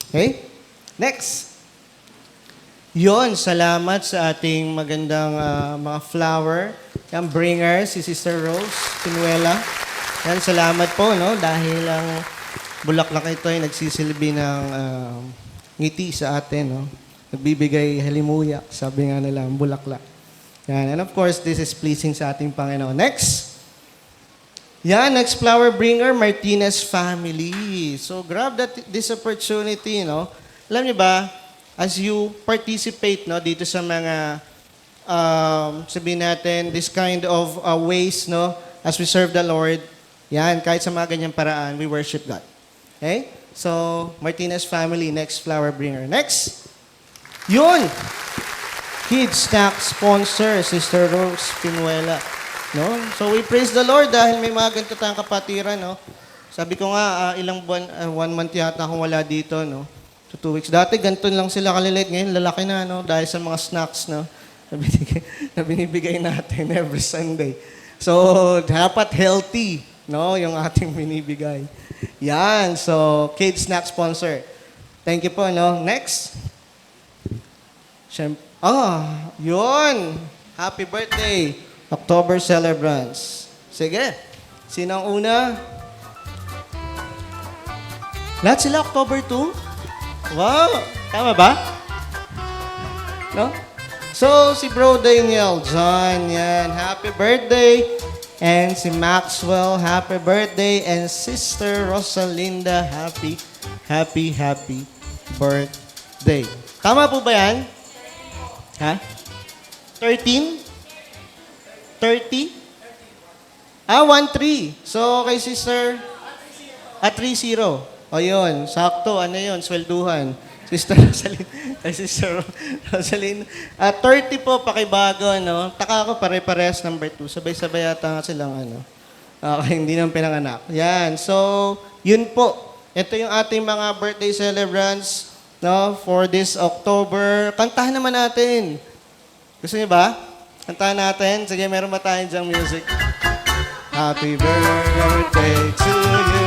Okay? Next. Yon, salamat sa ating magandang mga flower. Yan, bringer, si Sister Rose Pinuela. Yan, salamat po, no? Dahil ang bulaklak ito ay nagsisilbi ng ngiti sa atin, no? Nagbibigay halimuyak, sabi nga nila, ang bulaklak. Yan, and of course, this is pleasing sa ating Panginoon. Next. Yan, next flower bringer, Martinez family. So, grab this opportunity, no? Alam niyo ba, as you participate, no, dito sa mga, sabihin natin, this kind of ways, no, as we serve the Lord, yan, kahit sa mga ganyang paraan, we worship God. Okay? So, Martinez family, next flower bringer. Next. Yun! Kids Snack sponsor, Sister Rose Pinuela. No? So, we praise the Lord dahil may mga ganito tayong kapatiran, no? Sabi ko nga, ilang buwan, 1 month yata akong wala dito, no? To 2 weeks. Dati, ganito lang sila kalilit. Ngayon, lalaki na, no? Dahil sa mga snacks, no? Na binibigay natin every Sunday. So, dapat healthy, no? Yung ating binibigay. Yan. So, Kids Snack sponsor. Thank you po, no? Next. Yun. Happy birthday, October celebrants. Sige. Sino ang una? Lahat sila October 2? Wow! Tama ba? No? So, si Bro Daniel John, yan. Happy birthday. And si Maxwell, happy birthday. And Sister Rosalinda, happy birthday. Tama po ba yan? Ha? 13? 30? 1-3. So, kay Sister? 3-0. O yun, sakto, ano yun, swelduhan. Sister Rosaline, Sister Rosaline. 30 po, pakibago, ano. Taka ako, pare-pares, number 2. Sabay-sabay yata nga silang, ano. Okay, hindi naman pinanganak. Yan, so, yun po. Ito yung ating mga birthday celebrants, no, for this October. Kantahan naman natin. Gusto niyo ba? Kantahan natin. Sige, meron ba tayong dyang music? Happy birthday to you.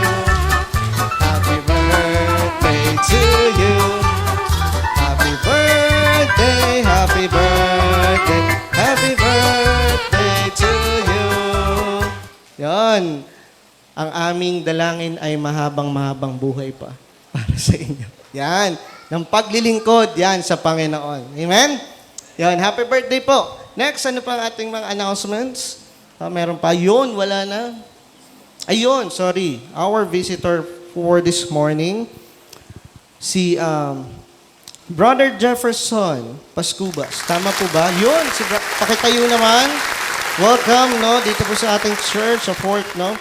Happy birthday to you. Happy birthday, happy birthday, happy birthday to you. Yon. Ang aming dalangin ay mahabang buhay pa para sa inyo. Yan. Ng paglilingkod, yan sa Panginoon. Amen? Yan. Happy birthday po. Next, ano pa ang ating mga announcements? Meron pa. Yun, wala na. Ayun, sorry. Our visitor for this morning, si Brother Jefferson Pascubas. Tama po ba? Yun, pakitayo naman. Welcome, no? Dito po sa ating church, sa Fort, no?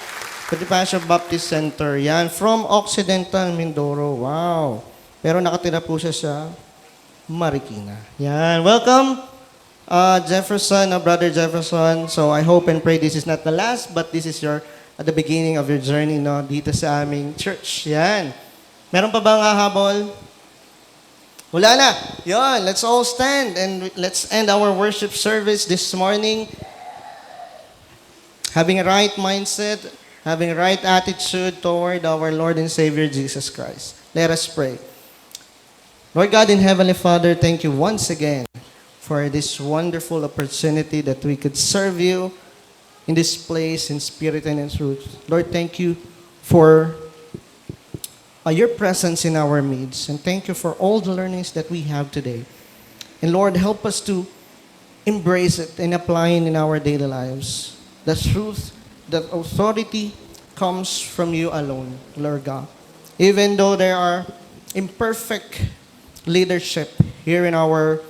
Bonifacio Baptist Center. Yan, from Occidental Mindoro. Wow. Pero nakatira po siya sa Marikina. Yan, welcome, Jefferson, Brother Jefferson. So I hope and pray this is not the last, but this is at the beginning of your journey, no? Dito sa aming church. Yan. Meron pa bang habol? Wala na. Yan, let's all stand and let's end our worship service this morning. Having a right mindset, having a right attitude toward our Lord and Savior Jesus Christ. Let us pray. Lord God and Heavenly Father, thank you once again for this wonderful opportunity that we could serve you in this place in spirit and in truth. Lord, thank you for your presence in our midst. And thank you for all the learnings that we have today. And Lord, help us to embrace it and apply it in our daily lives. The truth, that authority comes from you alone, Lord God. Even though there are imperfect leadership here in our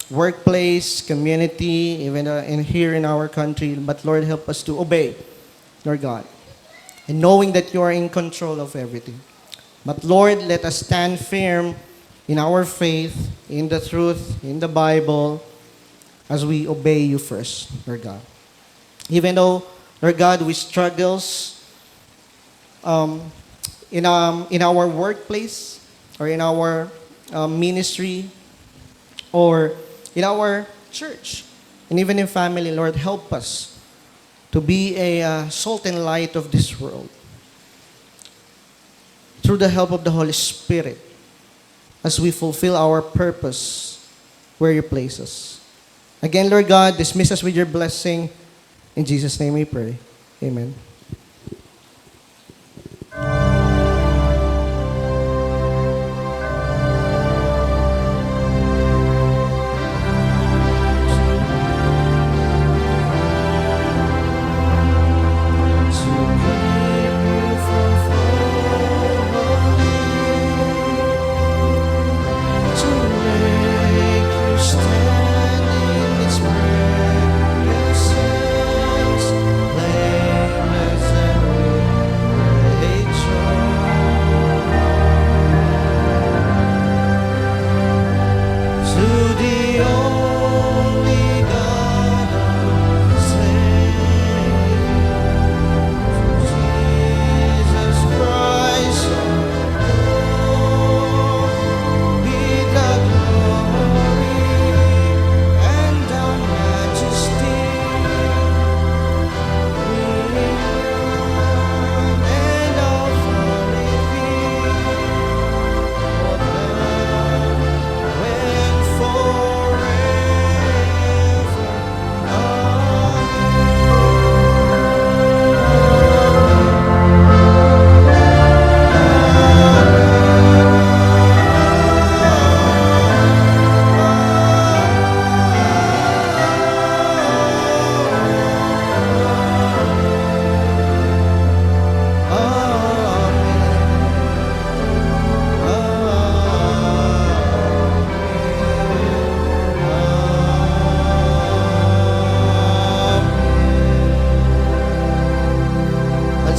workplace, community, even here in our country, but Lord, help us to obey, Lord God, and knowing that you are in control of everything. But Lord, let us stand firm in our faith, in the truth, in the Bible, as we obey you first, Lord God. Even though, Lord God, we struggles in our workplace or in our ministry or in our church and even in family, Lord, help us to be a salt and light of this world through the help of the Holy Spirit as we fulfill our purpose where you place us. Again, Lord God, dismiss us with your blessing. In Jesus' name we pray. Amen.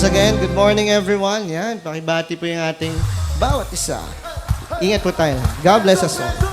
Once again, good morning everyone. Yan, pakibati po yung ating bawat isa. Ingat po tayo. God bless us all.